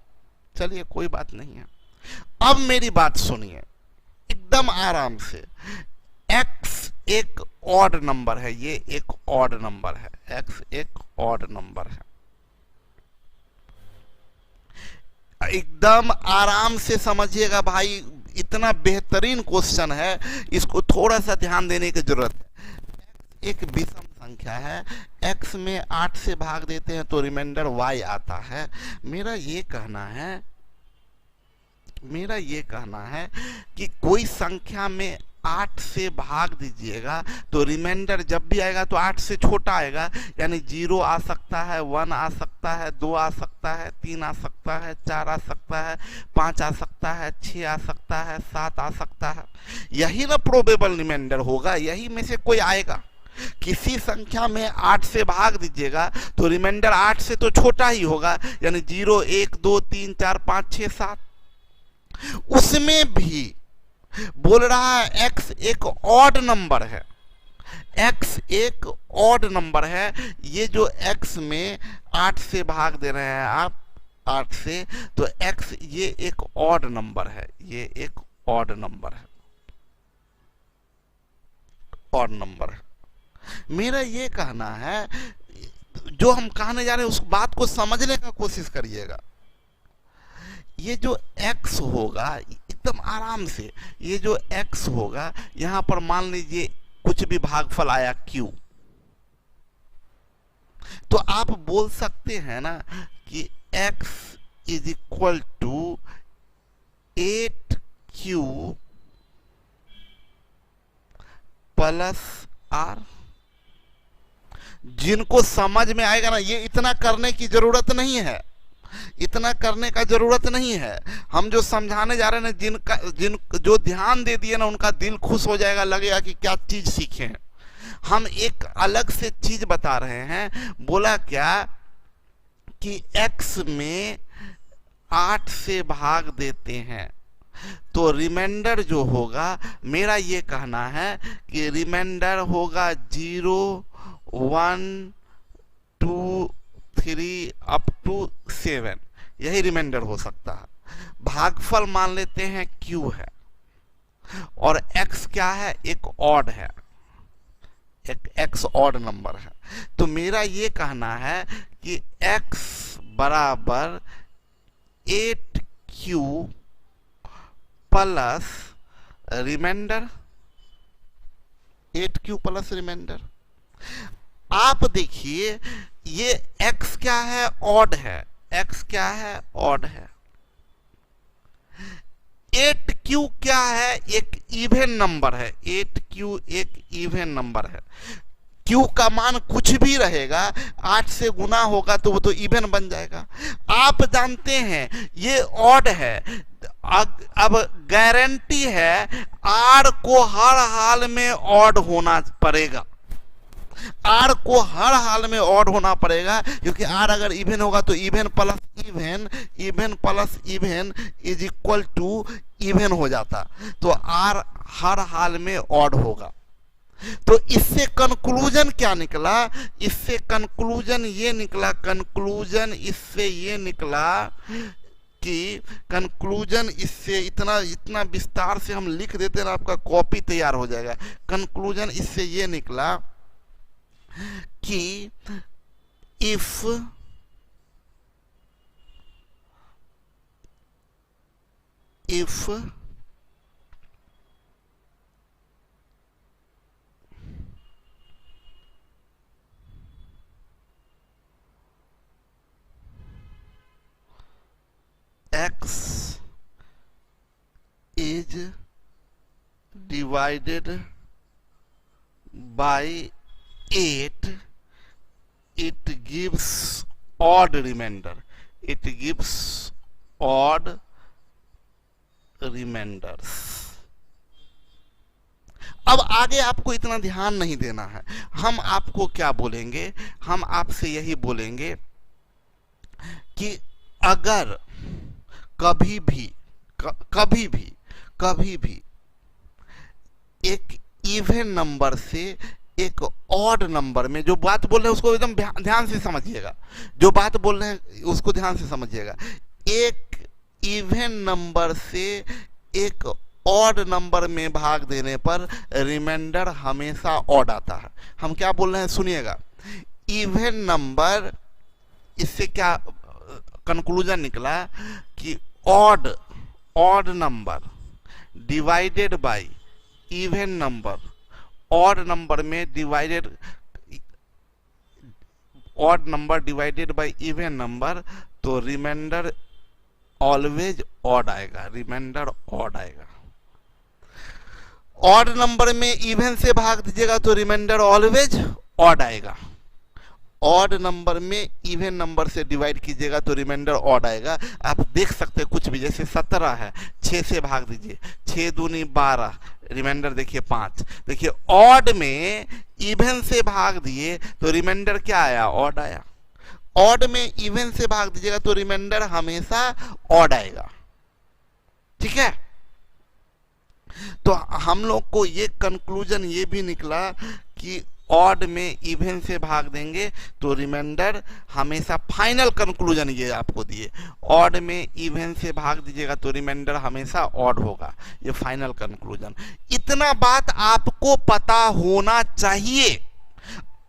चलिए कोई बात नहीं है। अब मेरी बात सुनिए एकदम आराम से, x एक ऑड नंबर है, ये एक ऑड नंबर है, x एक ऑड नंबर है। एकदम आराम से समझिएगा भाई, इतना बेहतरीन क्वेश्चन है, इसको थोड़ा सा ध्यान देने की जरूरत है। एक विषम संख्या है, x में 8 से भाग देते हैं तो रिमाइंडर y आता है। मेरा ये कहना है कि कोई संख्या में 8 से भाग दीजिएगा तो रिमाइंडर जब भी आएगा तो 8 से छोटा आएगा, यानी 0 आ सकता है, 1 आ सकता है, 2 आ सकता है, 3 आ सकता है, 4 आ सकता है, 5 आ सकता है, 6 आ सकता है, 7 आ सकता है। यही ना प्रोबेबल रिमाइंडर होगा, यही में से कोई आएगा। किसी संख्या में 8 से भाग दीजिएगा तो रिमाइंडर 8 से तो छोटा ही होगा, यानी 0, 1, 2, 3, 4, 5, 6, 7। उसमें भी बोल रहा है x एक ऑड नंबर है, x एक ऑड नंबर है। ये जो x में 8 से भाग दे रहे हैं आप, 8 से, तो x ये एक ऑड नंबर है, ये एक ऑड नंबर है, ऑड नंबर है। मेरा ये कहना है, जो हम कहने जा रहे हैं उस बात को समझने का कोशिश करिएगा। ये जो x होगा एकदम आराम से, ये जो x होगा यहां पर मान लीजिए कुछ भी भागफल आया q, तो आप बोल सकते हैं ना कि x is equal to 8q plus r। जिनको समझ में आएगा ना, ये इतना करने की जरूरत नहीं है, इतना करने का जरूरत नहीं है। हम जो समझाने जा रहे हैं, जिन जो ध्यान दे दिए ना, उनका दिल खुश हो जाएगा, लगेगा कि क्या चीज सीखे हैं। हम एक अलग से चीज बता रहे हैं। बोला क्या कि x में 8 से भाग देते हैं तो रिमाइंडर जो होगा, मेरा ये कहना है कि रिमाइंडर होगा 0, 1, 2, 3 अप टू 7, यही रिमाइंडर हो सकता है। भागफल मान लेते हैं q है, और x क्या है, एक ऑड है, एक x ऑड नंबर है। तो मेरा ये कहना है कि x बराबर 8q plus remainder, 8q plus remainder. आप देखिए ये x क्या है, ऑड है, x क्या है, ऑड है। 8q क्या है, एक इवन नंबर है, 8q एक इवन नंबर है। q का मान कुछ भी रहेगा, 8 से गुना होगा तो वो तो इवन बन जाएगा। आप जानते हैं ये ऑड है, अब गारंटी है r को हर हाल में ऑड होना पड़ेगा, r को हर हाल में ऑड होना पड़ेगा, क्योंकि r अगर इवन होगा तो even plus even, even plus even is equal to even हो जाता, तो r हर हाल में ऑड होगा। तो इससे कंक्लूजन क्या निकला, इससे कंक्लूजन ये निकला, कंक्लूजन इससे ये निकला कि कंक्लूजन इससे इतना विस्तार से हम लिख देते हैं, आपका कॉपी तैयार हो जाएगा। कंक्लूजन इससे ये निकला कि if x is divided by 8, it gives odd remainder, it gives odd remainders। अब आगे आपको इतना ध्यान नहीं देना है। हम आपको क्या बोलेंगे, हम आपसे यही बोलेंगे कि अगर कभी भी एक इवन नंबर से एक ऑड नंबर में, जो बात बोल रहे हैं उसको एकदम ध्यान से समझिएगा, जो बात बोल रहे हैं उसको ध्यान से समझिएगा, एक इवन नंबर से एक ऑड नंबर में भाग देने पर रिमाइंडर हमेशा ऑड आता है। हम क्या बोल रहे हैं सुनिएगा, इवन नंबर, इससे क्या कंक्लूजन निकला कि odd number divided by even number, odd number में divided, odd number divided by even number, तो रिमाइंडर ऑलवेज ऑड आएगा, रिमाइंडर ऑड आएगा। ऑड नंबर में इवन से भाग दीजिएगा तो रिमाइंडर ऑलवेज ऑड आएगा। ऑड नंबर में इवन नंबर से डिवाइड कीजिएगा तो रिमाइंडर ऑड आएगा। आप देख सकते हैं कुछ भी, जैसे 17 है, 6 से भाग दीजिए, 6 दूनी 12, रिमाइंडर देखिए 5। देखिए ऑड में इवन से भाग दिए तो रिमाइंडर क्या आया, ऑड आया। ऑड में इवन से भाग दीजिएगा तो रिमाइंडर हमेशा ऑड आएगा। ठीक है, तो हम लोग को ये कंक्लूजन ये भी निकला कि ऑड में इवन से भाग देंगे तो रिमाइंडर हमेशा, फाइनल कंक्लूजन ये आपको दिए, ऑड में इवन से भाग दीजिएगा तो रिमाइंडर हमेशा ऑड होगा, ये फाइनल कंक्लूजन। इतना बात आपको पता होना चाहिए।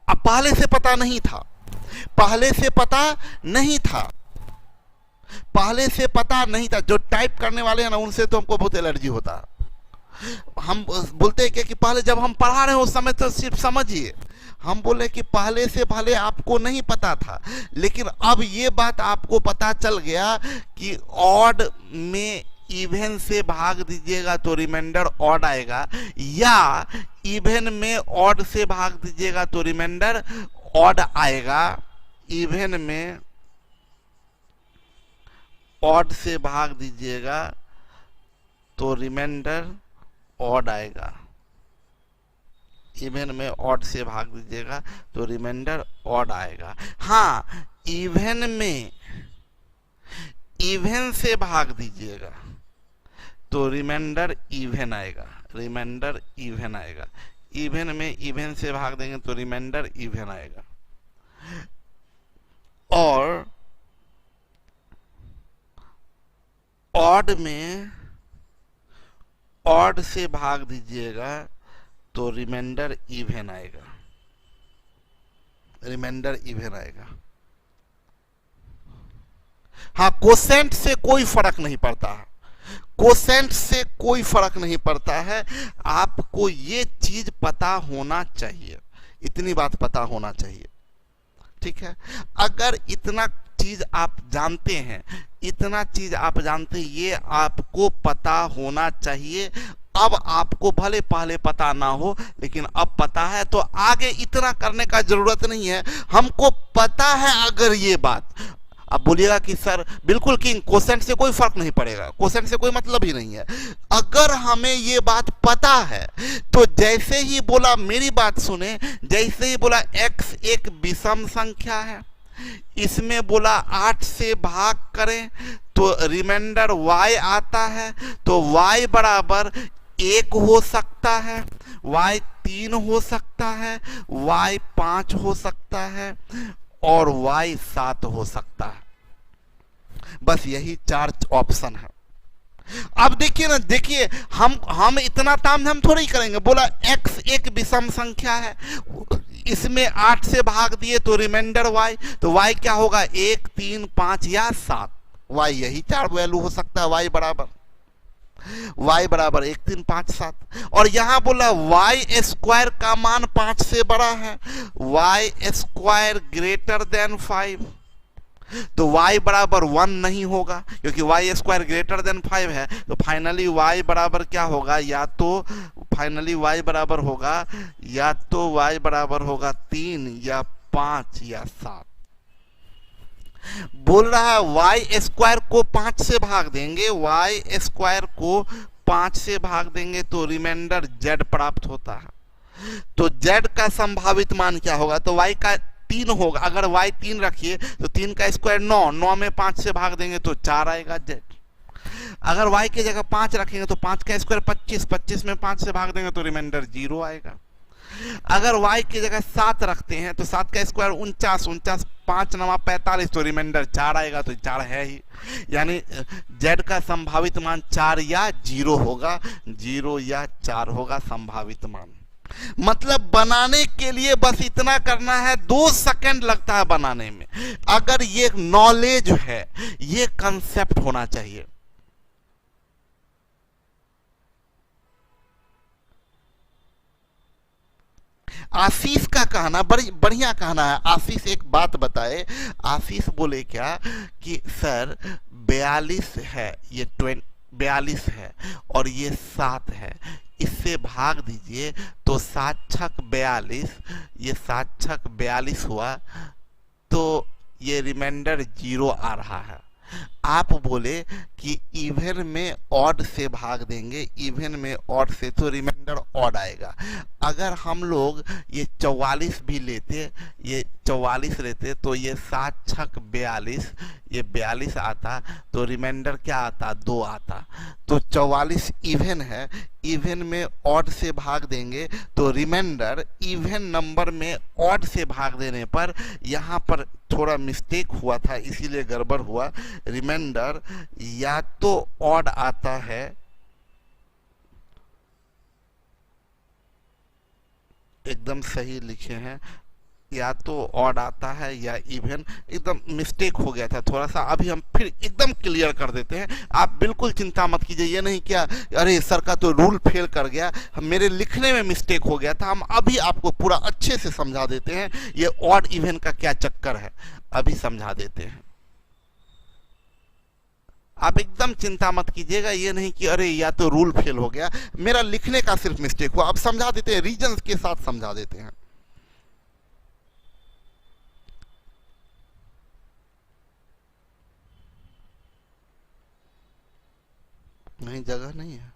अब पहले से पता नहीं था, पहले से पता नहीं था, पहले से पता नहीं था। जो टाइप करने वाले हैं ना, उनसे तो हमको बहुत एलर्जी होता है। हम बोलते हैं कि पहले जब हम पढ़ा रहे हैं उस समय तो सिर्फ समझिए, हम बोले कि पहले से भले आपको नहीं पता था, लेकिन अब ये बात आपको पता चल गया कि ऑड में इवन से भाग दीजिएगा तो रिमाइंडर ऑड आएगा, या इवन में ऑड से भाग दीजिएगा तो रिमाइंडर ऑड आएगा। इवन में ऑड से भाग दीजिएगा तो रिमाइंडर ऑड आएगा, इवन में ऑड से भाग दीजिएगा तो रिमाइंडर ऑड आएगा। हाँ, इवन में इवन से भाग दीजिएगा तो रिमाइंडर इवन आएगा, रिमाइंडर इवन आएगा। इवन में इवन से भाग देंगे तो रिमाइंडर इवन आएगा। और ऑड में ऑड से भाग दीजिएगा तो रिमाइंडर इवन आएगा, रिमाइंडर इवन आएगा। हाँ, कोसेंट से कोई फर्क नहीं पड़ता है, कोसेंट से कोई फर्क नहीं पड़ता है। आपको ये चीज पता होना चाहिए, इतनी बात पता होना चाहिए। ठीक है, अगर इतना चीज आप जानते हैं, इतना चीज आप जानते हैं, ये आपको पता होना चाहिए। अब आपको भले पहले पता ना हो, लेकिन अब पता है तो आगे इतना करने का जरूरत नहीं है। हमको पता है अगर ये बात, अब बोलिएगा कि सर बिल्कुल किंग, कोसेंट से कोई फर्क नहीं पड़ेगा, कोसेंट से कोई मतलब ही नहीं है। अगर हमें ये बात पता है तो जैसे ही बोला, मेरी बात सुने, जैसे ही बोला x एक विषम संख्या है, इसमें बोला 8 से भाग करें तो रिमाइंडर y आता है, तो y बराबर 1 हो सकता है, y 3 हो सकता है, y 5 हो सकता है और y 7 हो सकता है। बस यही 4 ऑप्शन है। अब देखिए ना, देखिए हम इतना तामझाम थोड़ी ही करेंगे। बोला x एक विषम संख्या है, इसमें 8 से भाग दिए तो रिमाइंडर y, तो y क्या होगा, 1, 3, 5 या 7। y यही 4 वैल्यू हो सकता है, y बराबर 1, 3, 5, 7। और यहां बोला y स्क्वायर का मान 5 से बड़ा है, y स्क्वायर ग्रेटर देन 5, तो y बराबर 1 नहीं होगा, क्योंकि y स्क्वायर ग्रेटर देन 5 है। तो फाइनली y बराबर क्या होगा, या तो फाइनली y बराबर होगा, या तो y बराबर होगा 3 या 5 या 7। बोल रहा है y स्क्वायर को 5 से भाग देंगे, y स्क्वायर को 5 से भाग देंगे तो रिमाइंडर z प्राप्त होता है। तो z का संभावित मान क्या होगा, तो y का 3 होगा। अगर y 3 रखिए तो 3 का स्क्वायर 9, 9 में 5 से भाग देंगे तो 4 आएगा z। अगर y की जगह 5 रखेंगे तो 5 का स्क्वायर 25, 25 में 5 से भाग देंगे तो रिमाइंडर 0 आएगा। अगर y की जगह 7 रखते हैं तो 7 का स्क्वायर 49, 49 5 9 45 तो रिमाइंडर 4 आएगा, तो 4 है ही। यानी z का संभावित मान 4 या 0 होगा, 0 या 4 होगा संभावित मान। मतलब बनाने के लिए बस इतना करना है, 2 सेकंड लगता है बनाने में। अगर ये नॉलेज है, ये कंसेप्ट होना चाहिए। आशीष का कहना बढ़िया कहना है। आशीष एक बात बताए, आशीष बोले क्या कि सर 42 है, ये 42 है और ये 7 है, इससे भाग दीजिए तो 7 छक 42, ये 7 छक 42 हुआ, तो ये रिमाइंडर 0 आ रहा है। आप बोले कि इवन में ऑड से भाग देंगे, इवन में ऑड से तो रिमाइंडर ऑड आएगा। अगर हम लोग ये 44 भी लेते, ये 44 लेते तो ये 7 छक 42, ये 42 आता तो रिमाइंडर क्या आता, 2 आता। तो 44 इवन है, इवन में ऑड से भाग देंगे तो रिमाइंडर इवन नंबर में ऑड से भाग देने पर यहाँ पर थोड़ा मिस्टेक हुआ था, इसीलिए गड़बड़ हुआ। रिमाइंडर या तो ऑड आता है, एकदम सही लिखे हैं, या तो ऑड आता है या इवन। एकदम मिस्टेक हो गया था थोड़ा सा, अभी हम फिर एकदम क्लियर कर देते हैं। आप बिल्कुल चिंता मत कीजिए, ये नहीं क्या अरे सर का तो रूल फेल कर गया, मेरे लिखने में मिस्टेक हो गया था। हम अभी आपको पूरा अच्छे से समझा देते हैं ये ऑड इवन का क्या चक्कर है, अभी समझा देते हैं। आप एकदम चिंता मत कीजिएगा, ये नहीं कि अरे या तो रूल फेल हो गया, मेरा लिखने का सिर्फ मिस्टेक हुआ। अब समझा देते हैं, रीजंस के साथ समझा देते हैं। नहीं, जगह नहीं है,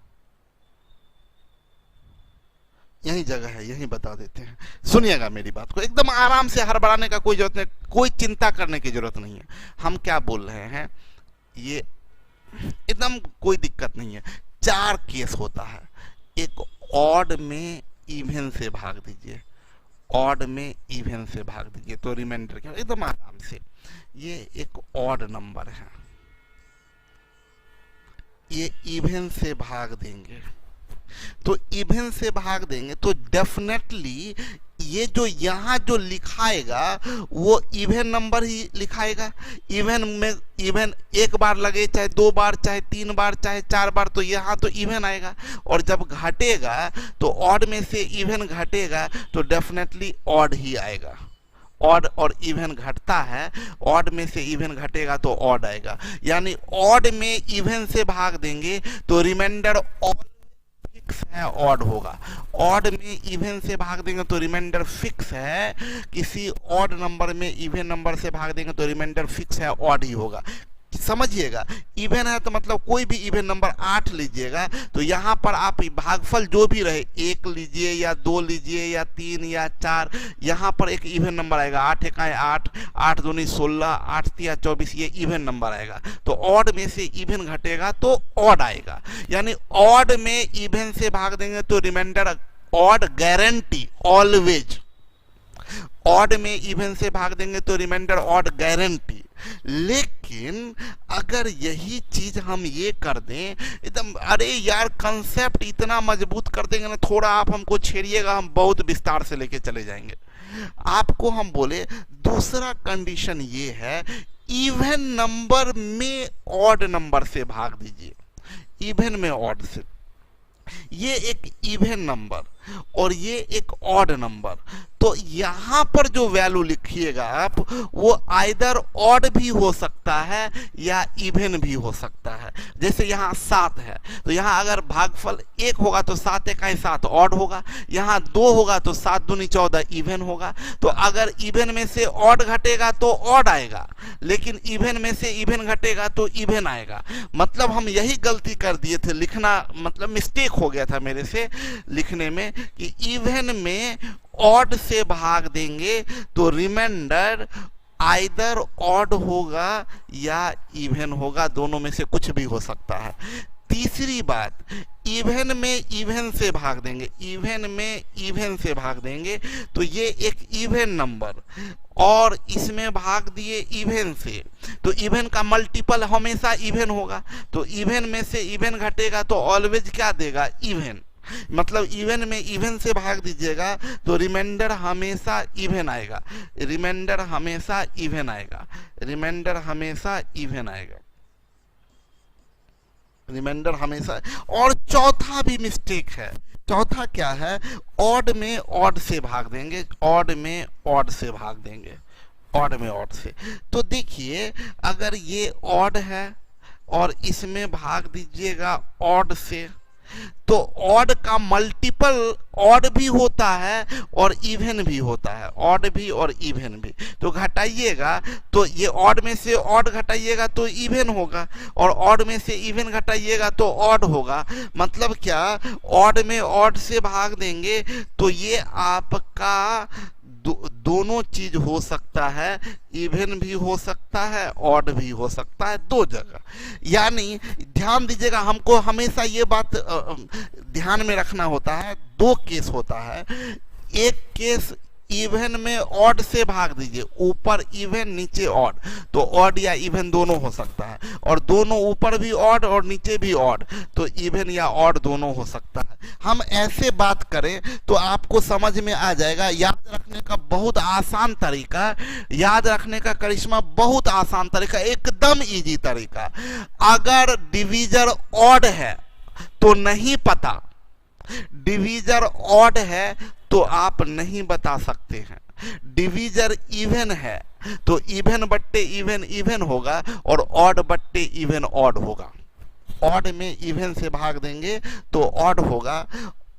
यही जगह है, यही बता देते हैं। सुनिएगा मेरी बात को, एकदम आराम से, हड़बड़ाने का कोई जरूरत नहीं, कोई चिंता करने की जरूरत नहीं है। हम क्या बोल रहे हैं, ये एकदम कोई दिक्कत नहीं है। 4 केस होता है। एक ऑड में इवन से भाग दीजिए, ऑड में इवन से भाग दीजिए तो रिमाइंडर क्या, एकदम आराम से। ये एक ऑड नंबर है, ये इवन से भाग देंगे, तो इवन से भाग देंगे तो डेफिनेटली ये जो यहाँ जो लिखाएगा वो इवन नंबर ही लिखाएगा। इवन में इवन एक बार लगे, चाहे 2 बार, चाहे 3 बार, चाहे 4 बार, तो यहाँ तो इवन आएगा। और जब घटेगा तो ऑड में से इवन घटेगा तो डेफिनेटली ऑड ही आएगा। ऑड और इवन घटता है, ऑड में से इवन घटेगा तो ऑड आएगा। यानी ऑड में इवन से भाग देंगे तो रिमाइंडर ऑड फिक्स है, ऑड होगा। ऑड में इवन से भाग देंगे तो रिमाइंडर फिक्स है, किसी ऑड नंबर में इवन नंबर से भाग देंगे तो रिमाइंडर फिक्स है, ऑड ही होगा। समझिएगा, इवन है तो मतलब कोई भी इवन नंबर 8 लीजिएगा तो यहाँ पर आप भागफल जो भी रहे, 1 लीजिए या 2 लीजिए या 3 या 4, यहाँ पर एक इवन नंबर आएगा। 8 एकाएं 8, 8 दूनी 16, 8 तिया 24, ये इवन नंबर आएगा। तो ऑड में से इवन घटेगा तो ऑड आएगा। यानी ऑड में इवन से भाग देंगे तो reminder odd guarantee always, odd में इवन से भाग देंगे तो रिमाइंडर ऑड गारंटी। लेकिन अगर यही चीज हम ये कर दें एकदम, अरे यार कंसेप्ट इतना मजबूत कर देंगे ना, थोड़ा आप हमको छेड़िएगा, हम बहुत विस्तार से लेके चले जाएंगे। आपको हम बोले दूसरा कंडीशन ये है, इवन नंबर में ऑड नंबर से भाग दीजिए, इवन में ऑड से। ये एक इवन नंबर और ये एक ऑड नंबर, तो यहां पर जो वैल्यू लिखिएगा आप वो आइदर ऑड भी हो सकता है या इवन भी हो सकता है। है। जैसे यहाँ 7 है तो यहाँ अगर भागफल 1 होगा तो 7 इकाई 7 ऑड होगा, यहाँ 2 होगा तो 7 दूनी 14 इवन होगा। तो अगर इवन में से ऑड घटेगा तो ऑड आएगा, लेकिन इवन में से इवन घटेगा तो इवन आएगा। मतलब हम यही गलती कर दिए थे, लिखना मतलब मिस्टेक हो गया था मेरे से लिखने में कि इवन में ऑड से भाग देंगे तो रिमाइंडर आइदर ऑड होगा या इवन होगा, दोनों में से कुछ भी हो सकता है। तीसरी बात, इवन में इवन से भाग देंगे, इवन में इवन से भाग देंगे तो ये एक इवन नंबर और इसमें भाग दिए इवन से, तो इवन का मल्टीपल हमेशा इवन होगा। तो इवन में से इवन घटेगा तो ऑलवेज क्या देगा, इवन। मतलब इवन में इवन से भाग दीजिएगा तो रिमाइंडर हमेशा इवन आएगा, रिमाइंडर हमेशा इवन आएगा, रिमाइंडर हमेशा इवन आएगा, रिमाइंडर हमेशा। और चौथा भी मिस्टेक है। चौथा क्या है, ऑड में ऑड से भाग देंगे, ऑड में ऑड से भाग देंगे, ऑड में ऑड से। तो देखिए अगर ये ऑड है और इसमें भाग दीजिएगा ऑड से, तो ऑड का मल्टीपल ऑड भी होता है और इवन भी होता है, ऑड भी और इवन भी। तो घटाइएगा तो ये ऑड में से ऑड घटाइएगा तो इवन होगा और ऑड में से इवन घटाइएगा तो ऑड होगा। मतलब क्या, ऑड में ऑड से भाग देंगे तो ये आपका दोनों चीज हो सकता है, इवन भी हो सकता है, ऑड भी हो सकता है, दो जगह। यानी ध्यान दीजिएगा, हमको हमेशा ये बात ध्यान में रखना होता है, दो केस होता है। एक केस इवन में ऑड से भाग दीजिए, ऊपर इवन नीचे ऑड, तो ऑड या इवन दोनों हो सकता है, और दोनों ऊपर भी ऑड और नीचे भी ऑड, तो इवन या ऑड दोनों हो सकता है। हम ऐसे बात करें तो आपको समझ में आ जाएगा। याद रखने का बहुत आसान तरीका, याद रखने का करिश्मा बहुत आसान तरीका, एकदम इजी तरीका। अगर डिवीजर ऑड है तो नहीं पता, डिवीजर ऑड है तो आप नहीं बता सकते हैं। डिवीजर इवन है तो इवन बट्टे इवन इवन होगा और ऑड बट्टे इवन ऑड होगा। ऑड में इवन से भाग देंगे तो ऑड होगा,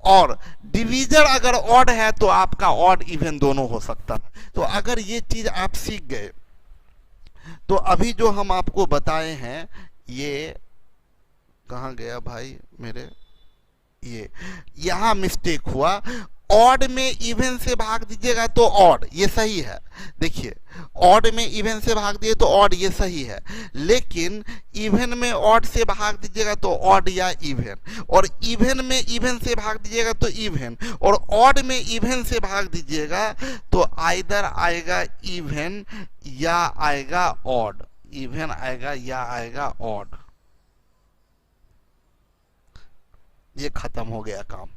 और डिवीजर अगर ऑड है तो आपका ऑड इवन दोनों हो सकता है। तो अगर ये चीज आप सीख गए तो अभी जो हम आपको बताए हैं, ये कहाँ गया भाई मेरे, ये यहां मिस्टेक हुआ। ऑड में इवन से भाग दीजिएगा तो ऑड, ये सही है। देखिए ऑड में इवन से भाग दिए तो ऑड, ये सही है। लेकिन इवन में ऑड से भाग दीजिएगा तो ऑड या इवन, और इवन में इवन से भाग दीजिएगा तो इवन, और ऑड में इवन से भाग दीजिएगा तो आइदर आएगा इवन या आएगा ऑड, इवन आएगा या आएगा ऑड। ये खत्म हो गया काम।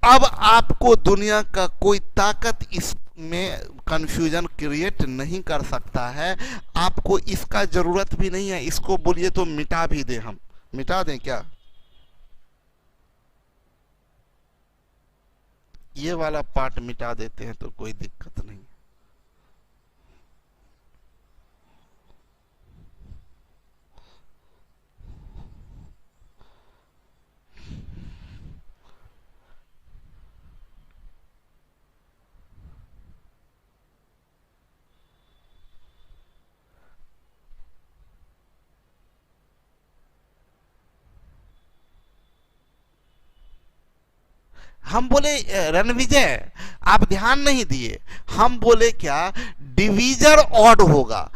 अब आपको दुनिया का कोई ताकत इसमें कंफ्यूजन क्रिएट नहीं कर सकता है। आपको इसका जरूरत भी नहीं है। इसको बोलिए तो मिटा भी दे, हम मिटा दें क्या? ये वाला पार्ट मिटा देते हैं तो कोई दिक्कत नहीं। हम बोले रणविजय आप ध्यान नहीं दिए, हम बोले क्या, डिवीजर ऑड होगा।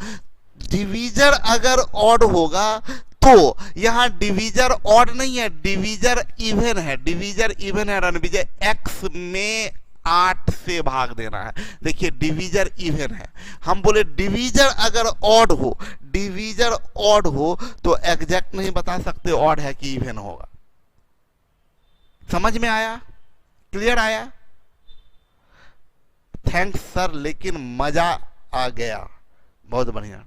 डिवीजर अगर ऑड होगा तो यहां डिवीजर ऑड नहीं है, डिवीजर इवन है, डिवीजर इवन है रणविजय। एक्स में 8 से भाग देना है। देखिए डिवीजर इवन है, हम बोले डिवीजर अगर ऑड हो, डिवीजर ऑड हो तो एग्जैक्ट नहीं बता सकते ऑड है कि इवन होगा। समझ में आया? क्लियर आया? थैंक्स सर, लेकिन मजा आ गया, बहुत बढ़िया।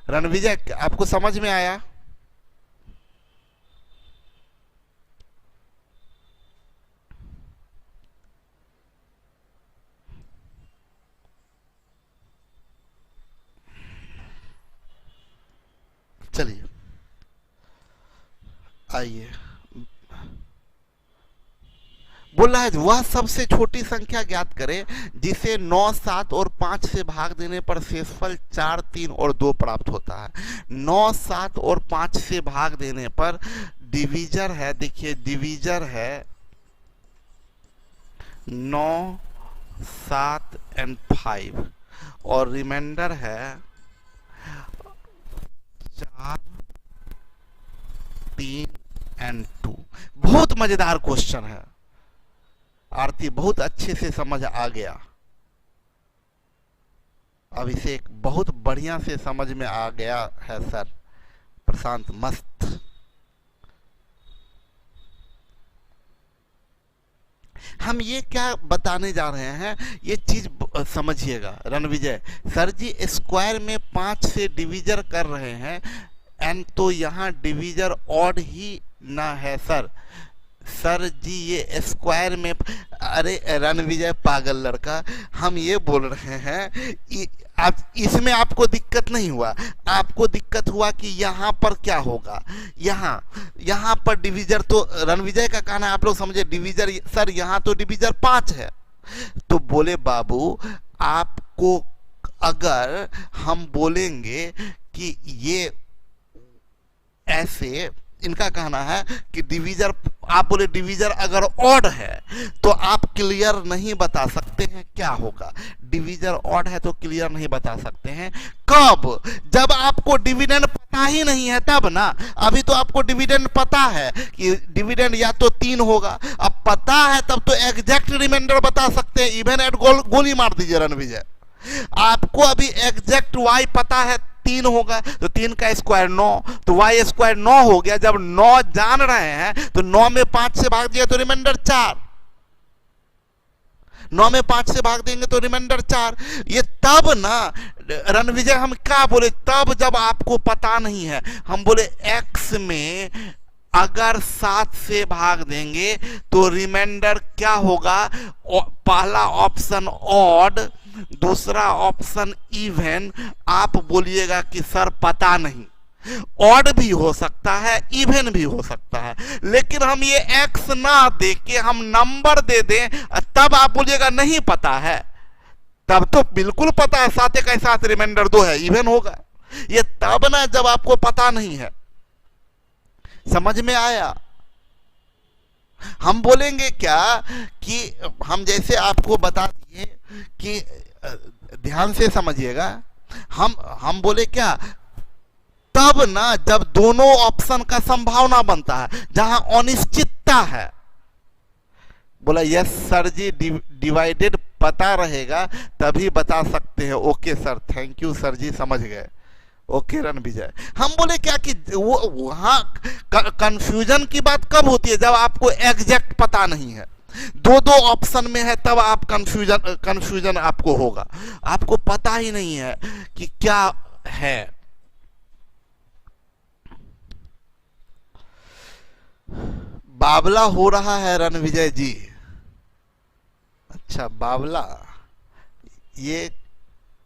रणविजय आपको समझ में आया? चलिए आइए, बोल रहा है वह सबसे छोटी संख्या ज्ञात करें जिसे 9, 7 और 5 से भाग देने पर शेषफल 4, 3 और 2 प्राप्त होता है। 9, 7 और 5 से भाग देने पर डिवीजर है, देखिए डिवीजर है 9, 7 एंड 5 और रिमाइंडर है 4, 3 एंड 2। बहुत मजेदार क्वेश्चन है आरती, बहुत अच्छे से समझ आ गया। अभिषेक बहुत बढ़िया से समझ में आ गया है सर। प्रशांत मस्त। हम ये क्या बताने जा रहे हैं ये चीज समझिएगा। रणविजय सर जी स्क्वायर में 5 से डिवीजर कर रहे हैं एंड तो यहाँ डिवीजर ऑड ही ना है सर। सर जी ये स्क्वायर में, अरे रणविजय पागल लड़का, हम ये बोल रहे हैं आप इसमें दिक्कत नहीं हुआ, आपको दिक्कत हुआ कि यहाँ पर क्या होगा। यहाँ पर डिवीजर, तो रणविजय का कहना है आप लोग समझे डिवीजर, सर यहाँ तो डिवीजर 5 है। तो बोले बाबू आपको अगर हम बोलेंगे कि ये ऐसे, इनका कहना है कि डिवीजर, आप बोले डिवीजर अगर ऑड है तो आप क्लियर नहीं बता सकते हैं क्या होगा। डिवीजर ऑड है तो क्लियर नहीं बता सकते हैं कब, जब आपको डिविडेंड पता ही नहीं है तब ना। अभी तो आपको डिविडेंड पता है कि डिविडेंड या तो 3 होगा, अब पता है तब तो एग्जैक्ट रिमाइंडर बता सकते हैं। इवन एट गोली मार दीजिए रणविजय, आपको अभी एग्जैक्ट y पता है 3 होगा तो 3 का स्क्वायर 9, तो y स्क्वायर 9 हो गया। जब 9 जान रहे हैं तो 9 में 5 से भाग दिया तो रिमाइंडर 4, 9 में 5 से भाग देंगे तो रिमाइंडर 4। ये तब ना रणविजय हम क्या बोले, तब जब आपको पता नहीं है। हम बोले x में अगर 7 से भाग देंगे तो रिमाइंडर क्या होगा, पहला ऑप्शन ऑड, दूसरा ऑप्शन इवन। आप बोलिएगा कि सर पता नहीं, ऑड भी हो सकता है इवन भी हो सकता है, लेकिन हम ये एक्स ना दे के हम नंबर दे दें तब आप बोलिएगा नहीं पता है। तब तो बिल्कुल पता है 7 का 7 रिमाइंडर 2 है, इवन होगा। ये तब ना जब आपको पता नहीं है। समझ में आया? हम बोलेंगे क्या कि हम जैसे आपको बता दिए कि ध्यान से समझिएगा, हम बोले क्या, तब ना जब दोनों ऑप्शन का संभावना बनता है, जहां अनिश्चितता है। बोला यस सर जी, डिवाइडेड पता रहेगा तभी बता सकते हैं। Okay sir, thank you sir ji, समझ गए। ओके रणविजय। हम बोले क्या कि वो वहां कंफ्यूजन की बात कब होती है, जब आपको एग्जैक्ट पता नहीं है, दो ऑप्शन में है, तब आप कंफ्यूजन आपको होगा। आपको पता ही नहीं है कि क्या है। बावला हो रहा है रणविजय जी। अच्छा बावला, ये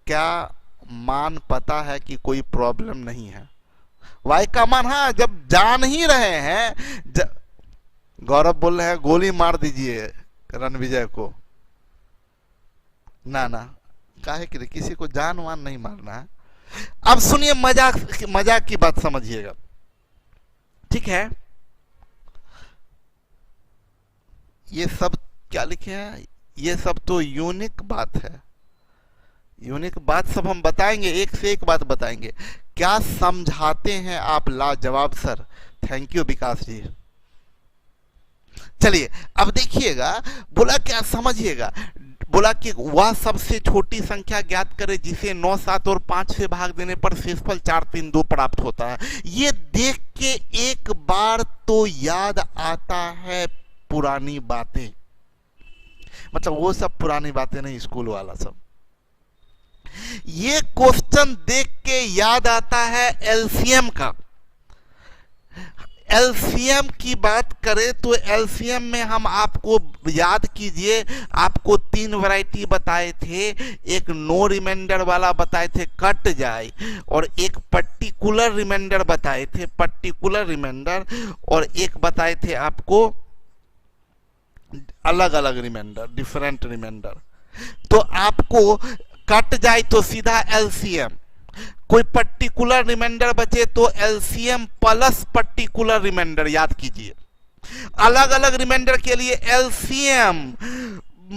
क्या मान पता है कि कोई प्रॉब्लम नहीं है। वाई का मान, हाँ जब जान ही रहे हैं। गौरव बोल रहे हैं गोली मार दीजिए रणविजय को। ना ना, काहे कि किसी को जान वान नहीं मारना है। अब सुनिए मजाक की बात समझिएगा, ठीक है। ये सब क्या लिखे हैं, ये सब तो यूनिक बात है। यूनिक बात सब हम बताएंगे, एक से एक बात बताएंगे। क्या समझाते हैं आप, लाजवाब सर, थैंक यू विकास जी। चलिए अब देखिएगा, बोला क्या समझिएगा, बोला कि वह सबसे छोटी संख्या ज्ञात करे जिसे 9, 7 और 5 से भाग देने पर शेषफल 4, 3, 2 प्राप्त होता है। ये देख के एक बार तो याद आता है पुरानी बातें, मतलब वो सब पुरानी बातें नहीं, स्कूल वाला सब। ये क्वेश्चन देख के याद आता है एलसीएम का। एलसीएम की बात करें तो एलसीएम में हम आपको याद कीजिए, आपको 3 वैरायटी बताए थे। एक नो रिमाइंडर वाला बताए थे, कट जाए, और एक पर्टिकुलर रिमाइंडर बताए थे, पर्टिकुलर रिमाइंडर, और एक बताए थे आपको अलग अलग रिमाइंडर, डिफरेंट रिमाइंडर। तो आपको कट जाए तो सीधा एलसीएम, कोई पर्टिकुलर रिमाइंडर बचे तो एलसीएम प्लस पर्टिकुलर रिमाइंडर, याद कीजिए। अलग अलग रिमाइंडर के लिए एलसीएम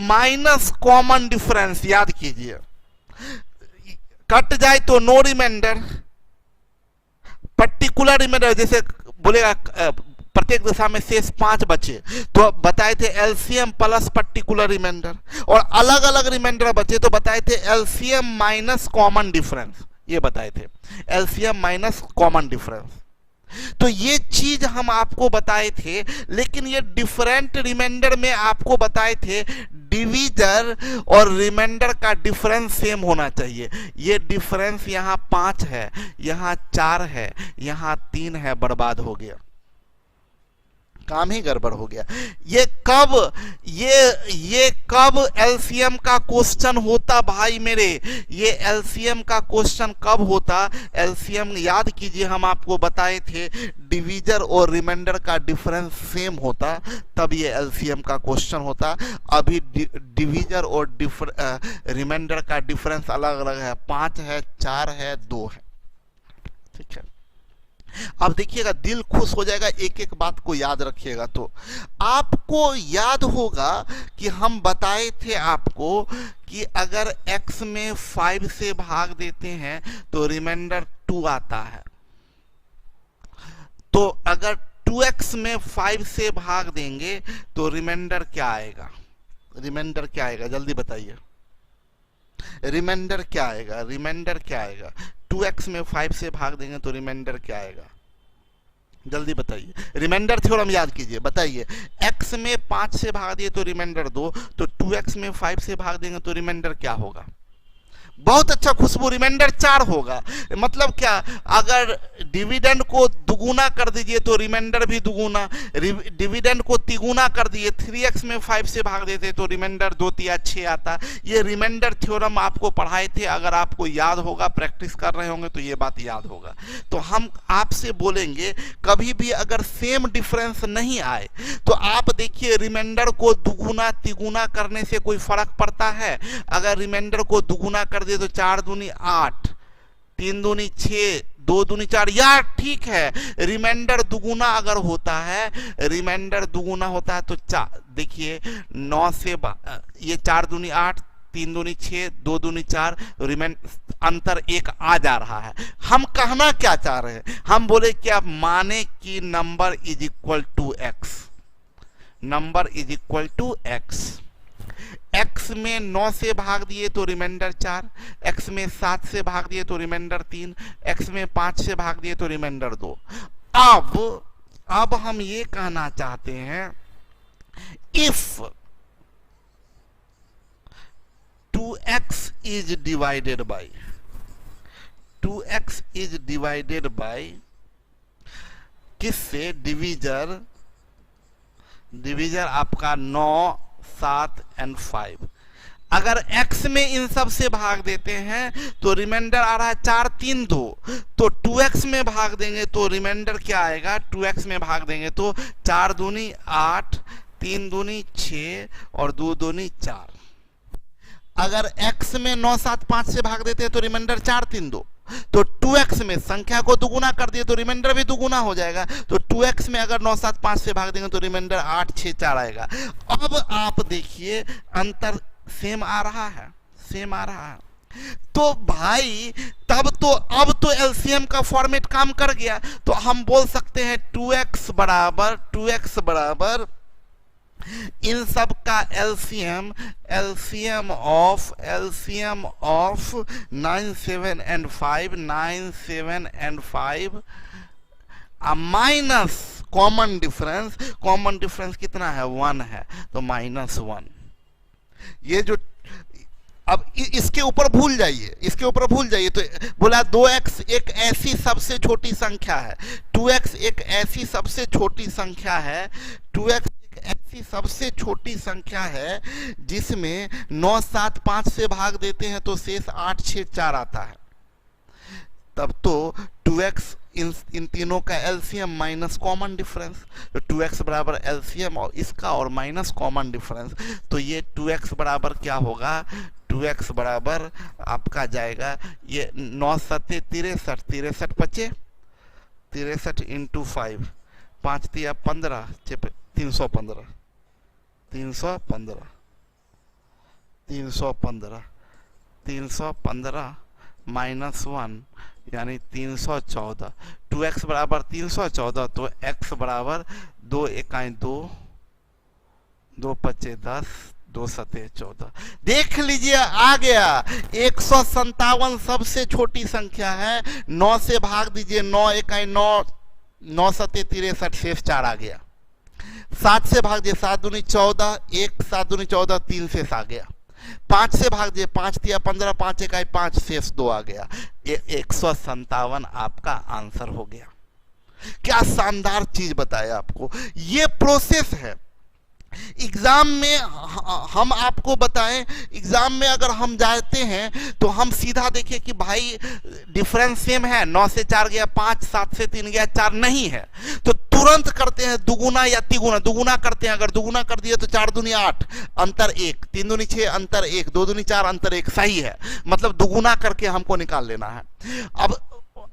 माइनस कॉमन डिफरेंस, याद कीजिए। कट जाए तो नो रिमाइंडर, पर्टिकुलर रिमाइंडर जैसे बोलेगा प्रत्येक दिशा में शेष 5 बचे तो बताए थे एलसीएम प्लस पर्टिकुलर रिमाइंडर, और अलग अलग रिमाइंडर बचे तो बताए थे एलसीएम माइनस कॉमन डिफरेंस, ये बताए थे एलसीएम माइनस कॉमन डिफरेंस। तो ये चीज हम आपको बताए थे, लेकिन ये डिफरेंट रिमाइंडर में आपको बताए थे डिवीजर और रिमाइंडर का डिफरेंस सेम होना चाहिए। ये डिफरेंस यहाँ 5 है, यहाँ 4 है, यहाँ 3 है, बर्बाद हो गया, काम ही गड़बड़ हो गया। ये कब एलसीएम का क्वेश्चन होता भाई मेरे, ये एलसीएम का क्वेश्चन कब होता? एलसीएम याद कीजिए, हम आपको बताए थे डिवीजर और रिमाइंडर का डिफरेंस सेम होता तब ये एलसीएम का क्वेश्चन होता। अभी डिवीजर और रिमाइंडर का डिफरेंस अलग अलग है, 5 है, 4 है, 2 है, ठीक है। अब देखिएगा, दिल खुश हो जाएगा, एक एक बात को याद रखिएगा। तो आपको याद होगा कि हम बताए थे आपको कि अगर x में 5 से भाग देते हैं तो रिमाइंडर 2 आता है। तो अगर 2x में 5 से भाग देंगे तो रिमाइंडर क्या आएगा? रिमाइंडर क्या आएगा, जल्दी बताइए। रिमाइंडर क्या आएगा? रिमाइंडर क्या आएगा? 2x में 5 से भाग देंगे तो रिमाइंडर क्या आएगा? जल्दी बताइए। रिमाइंडर थ्योरम याद कीजिए, बताइए। x में 5 से भाग दिए तो रिमाइंडर 2, तो 2x में 5 से भाग देंगे तो रिमाइंडर क्या होगा? बहुत अच्छा खुशबू, रिमाइंडर 4 होगा। मतलब क्या, अगर डिविडेंड को दुगुना कर दीजिए तो रिमाइंडर भी दुगुना, डिविडेंड को तिगुना कर दिए, 3x में 5 से भाग देते तो रिमाइंडर 2 तिया 6 आता। ये रिमाइंडर थ्योरम आपको पढ़ाए थे, अगर आपको याद होगा, प्रैक्टिस कर रहे होंगे तो ये बात याद होगा। तो हम आपसे बोलेंगे कभी भी अगर सेम डिफरेंस नहीं आए तो आप देखिए, रिमाइंडर को दुगुना तिगुना करने से कोई फर्क पड़ता है? अगर रिमाइंडर को दुगुना कर तो 4 दूनी 8, 3 दूनी 6, 2 दूनी 4, यार ठीक है। रिमाइंडर दुगुना अगर होता है, रिमाइंडर दुगुना होता है तो देखिए 9 से ये 4 दूनी 8, 3 दूनी 6, 2 दूनी 4, अंतर 1 आ जा रहा है। हम कहना क्या चाह रहे हैं? हम बोले कि आप माने कि number is equal to x, number is equal to x. x में 9 से भाग दिए तो रिमाइंडर 4, x में 7 से भाग दिए तो रिमाइंडर 3, x में 5 से भाग दिए तो रिमाइंडर 2। अब हम ये कहना चाहते हैं, if 2x is divided by 2x is divided by किससे? डिवीजर, डिवीजर आपका 9, 7 एंड 5। अगर x में इन सब से भाग देते हैं तो रिमाइंडर आ रहा है 4, 3, 2, तो 2x में भाग देंगे तो रिमाइंडर क्या आएगा? 2x में भाग देंगे तो 4 दूनी 8, 3 दूनी 6 और 2 दूनी 4। अगर x में 9, 7, 5 से भाग देते हैं तो रिमाइंडर 4, 3, 2, तो 2x में संख्या को दुगुना कर दिए तो रिमाइंडर भी दुगुना हो जाएगा। तो 2x में अगर 9, 7, 5 से भाग देंगे तो रिमाइंडर 8, 6, 4 आएगा। अब आप देखिए, अंतर सेम आ रहा है, सेम आ रहा है। तो भाई तब तो अब तो एलसीएम का फॉर्मेट काम कर गया। तो हम बोल सकते हैं 2x बराबर इन सब का LCM, LCM of 9, 7 and 5, 9, 7 and 5 minus common difference. Common difference कितना है? 1 है, तो -1। ये जो अब इसके ऊपर भूल जाइए, इसके ऊपर भूल जाइए। तो बोला 2x एक ऐसी सबसे छोटी संख्या है, 2x एक ऐसी सबसे छोटी संख्या है, 2x एक ऐसी सबसे छोटी संख्या है जिसमें 9 7 5 से भाग देते हैं तो शेष 8 6 4 आता है। तब तो 2x इन तीनों का एलसीएम माइनस कॉमन डिफरेंस, तो 2x बराबर एलसीएम और इसका और माइनस कॉमन डिफरेंस, तो ये 2x बराबर क्या होगा, 2x बराबर आपका जाएगा ये 9 7 63, 63 पचे 63 इंटू 5, 5 तिया 15, 315, 315, 315, 315 माइनस 1 यानी 314। 2x बराबर 314, तो x बराबर 2 इकाई 2, 2 पचे 10, 2 सते 14। देख लीजिए आ गया। 157 सबसे छोटी संख्या है, 9 से भाग दीजिए, 9 इकाई 9, 9 सते 63, शेष 4 आ गया। 7 से भाग दिए, 7 दूनी 14, 1 7 दूनी 14, 3 शेष आ गया। 5 से भाग दिए, 5 तिया 15, 5 इकाई 5, शेष 2 आ गया। 157 आपका आंसर हो गया। क्या शानदार चीज बताया आपको। ये प्रोसेस है। एग्जाम में हम आपको बताएं, एग्जाम में अगर हम जाते हैं तो हम सीधा देखें कि भाई डिफरेंस सेम है, 9 से 4 गया 5, 7 से 3 गया 4, नहीं है तो तुरंत करते हैं दुगुना या तिगुना। दुगुना करते हैं, अगर दुगुना कर दिए तो 4 दूनी 8, अंतर 1, 3 दूनी 6, अंतर 1, 2 दूनी 4, अंतर 1, सही है। मतलब दुगुना करके हमको निकाल लेना है। अब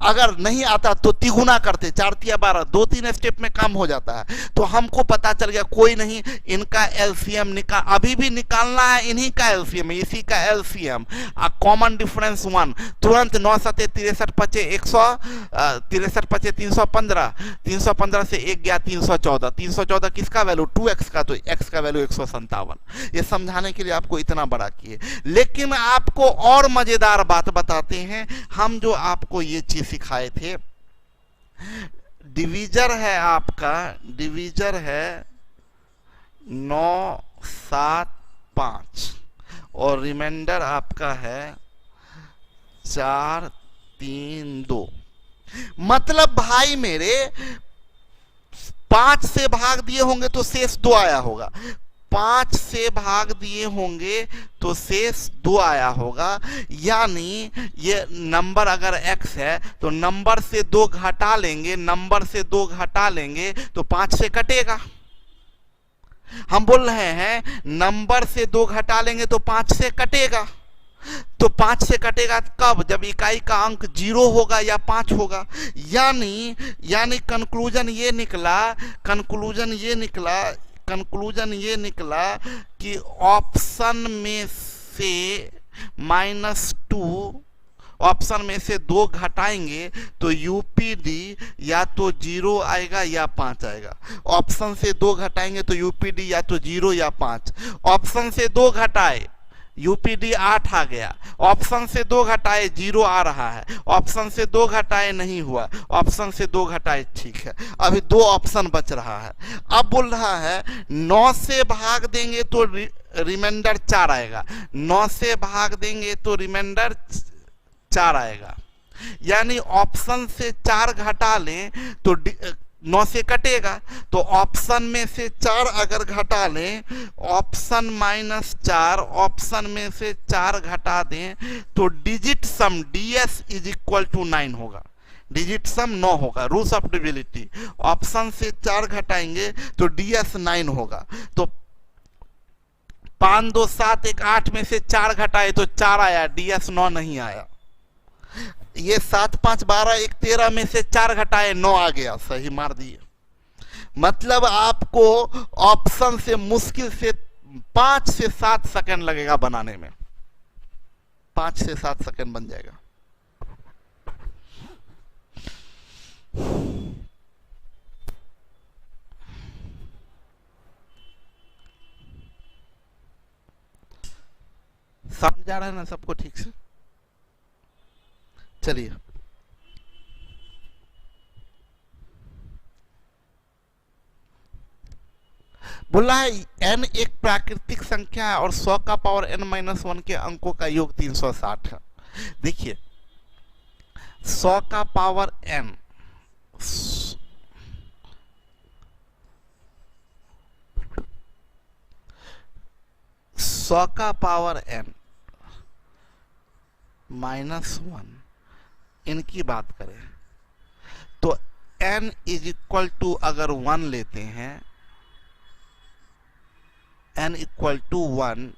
अगर नहीं आता तो तिगुना करते, 4 तिया 12, 2-3 स्टेप में काम हो जाता है। तो हमको पता चल गया कोई नहीं, इनका एलसीएम निकाल, अभी भी निकालना है, इन्हीं का एलसीएम, इसी का एलसीएम, कॉमन डिफरेंस 1। तुरंत 9 7 63 पचे 163 पचे 315, 315 से 1 गया 314, 314 किसका वैल्यू, 2x का, तो x का वैल्यू 157। ये समझाने के लिए आपको इतना बड़ा किए। लेकिन आपको और मजेदार बात बताते हैं, हम जो आपको ये चीज सिखाए थे, डिवीजर है आपका, डिवीजर है 9 7 5 और रिमाइंडर आपका है 4 3 2। मतलब भाई मेरे 5 से भाग दिए होंगे तो शेष 2 आया होगा, 5 से भाग दिए होंगे तो शेष 2 आया होगा। यानी ये नंबर अगर x है तो नंबर से 2 घटा लेंगे, नंबर से 2 घटा लेंगे तो 5 से कटेगा। हम बोल रहे हैं नंबर से 2 घटा लेंगे तो 5 से कटेगा। तो 5 से कटेगा कब, जब इकाई का अंक 0 होगा या 5 होगा। यानी कंक्लूजन ये निकला, कंक्लूजन ये निकला कि ऑप्शन में से -2, ऑप्शन में से 2 घटाएंगे तो यूपीडी या तो 0 आएगा या 5 आएगा। ऑप्शन से 2 घटाएंगे तो यूपीडी या तो 0 या 5। ऑप्शन से 2 घटाए यूपीडी 8 आ गया, ऑप्शन से 2 घटाए 0 आ रहा है, ऑप्शन से 2 घटाए नहीं हुआ, ऑप्शन से 2 घटाए ठीक है। अभी 2 ऑप्शन बच रहा है। अब बोल रहा है 9 से भाग देंगे तो रिमाइंडर 4 आएगा, 9 से भाग देंगे तो रिमाइंडर 4 आएगा। यानी ऑप्शन से 4 घटा लें तो 9 से कटेगा, तो ऑप्शन में से 4 अगर घटा लें, ऑप्शन -4, ऑप्शन में से 4 घटा दें तो digit sum ds is equal to 9 होगा, डिजिट सम 9 होगा, रूल्स ऑफ डिविजिबिलिटी। ऑप्शन से 4 घटाएंगे तो ds 9 होगा। तो 5 2 7 1 8 में से 4 घटाए तो 4 आया, ds 9 नहीं आया। ये 7 5 12 1 13 में से 4 घटाए 9 आ गया, सही मार दिए। मतलब आपको ऑप्शन से मुश्किल से 5 से 7 सेकंड लगेगा बनाने में, 5 से 7 सेकंड बन जाएगा। समझ आ रहा है ना सबको ठीक से? चलिए बोल रहा है n एक प्राकृतिक संख्या है और 100 का पावर n-1 के अंकों का योग 360 है। देखिए 100 का पावर n, 100 का पावर n -1 इनकी बात करें तो n इज इक्वल टू अगर 1 लेते हैं, n इक्वल टू 1,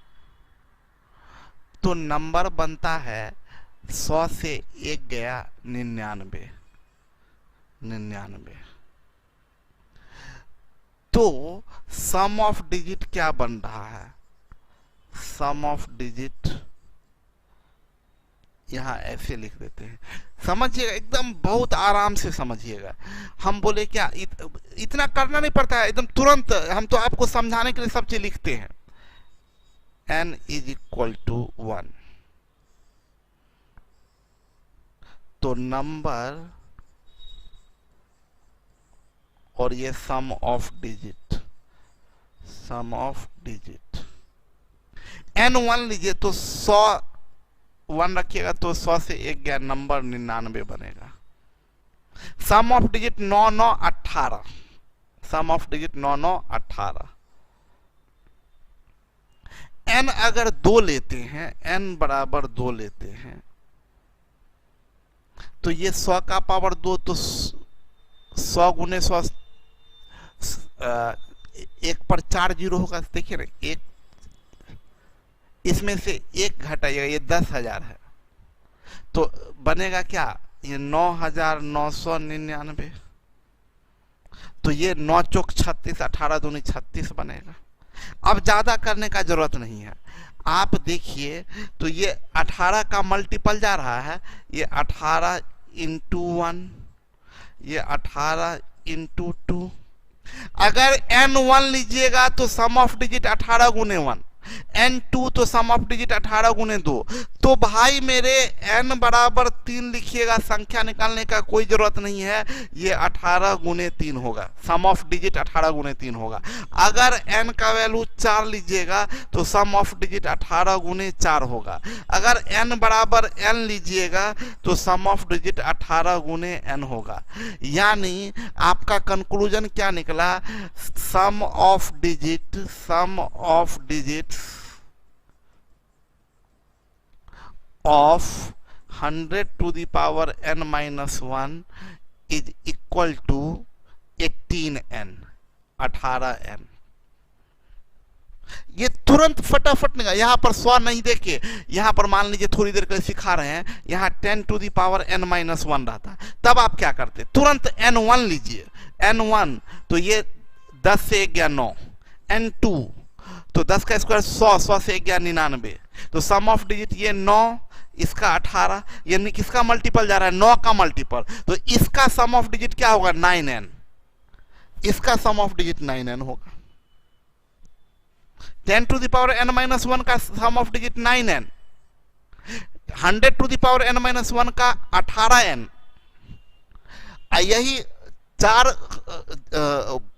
तो नंबर बनता है 100 से 1 गया 99। तो सम ऑफ डिजिट क्या बन रहा है? सम ऑफ डिजिट यहां ऐसे लिख देते हैं, समझिएगा, एकदम बहुत आराम से समझिएगा। हम बोले क्या इतना करना नहीं पड़ता है, एकदम तुरंत, हम तो आपको समझाने के लिए सब चीज लिखते हैं। n इज इक्वल टू 1, तो नंबर और ये sum of digit, sum of digit n1 लीजिए तो 100 1 रखिएगा तो 100 से 1 गया, नंबर 99 बनेगा। Sum of digit 9 9 18, sum of digit 9 9 18। n अगर 2 लेते हैं, n बराबर 2 लेते हैं, तो ये 100 का पावर 2, तो 100 गुने 100, 1 पर 4 जीरो होगा। देखिए ना, एक इसमें से 1 घटाइएगा, ये 10,000 है, तो बनेगा क्या? ये 9,999। तो ये 9 चौक 36, 18 दूनी 36 बनेगा। अब ज्यादा करने का जरूरत नहीं है, आप देखिए तो ये 18 का मल्टीपल जा रहा है, ये 18 इंटू 1, ये 18 इंटू 2। अगर n1 लीजिएगा तो सम ऑफ डिजिट 18 गुने 1, n2 तो सम ऑफ डिजिट 18 गुने 2। तो भाई मेरे n बराबर 3 लिखिएगा, संख्या निकालने का कोई जरूरत नहीं है, ये 18 गुने 3 होगा, सम ऑफ डिजिट 18 गुने 3 होगा। अगर n का वैल्यू 4 लीजिएगा तो सम ऑफ डिजिट 18 गुने 4 होगा। अगर n बराबर n लीजिएगा तो सम ऑफ डिजिट 18 गुने n होगा। यानी आपका कंक्लूजन क्या निकला? Sum of digit, sum of digit of 100 to the power n-1 is equal to 18n, 18n। ये तुरंत फटाफट निकाल, यहां पर 100 नहीं देके, यहां पर मान लीजिए थोड़ी देर के लिए सिखा रहे हैं, यहां 10 to the power n-1 रहता, तब आप क्या करते? तुरंत n1 लीजिए, n1 तो ये 10 से 1 गया 9, n2 तो 10 का स्क्वायर 100, 100 से 1 गया 99। तो सम ऑफ डिजिट ये 9, इसका 18, यानी किसका मल्टीपल जा रहा है? 9 का मल्टीपल। तो इसका सम ऑफ डिजिट क्या होगा? 9n। इसका सम ऑफ डिजिट 9n होगा। 10 टू द पावर n-1 का sum of digit 9n, 100 to the power n-1 का 18n। यही 4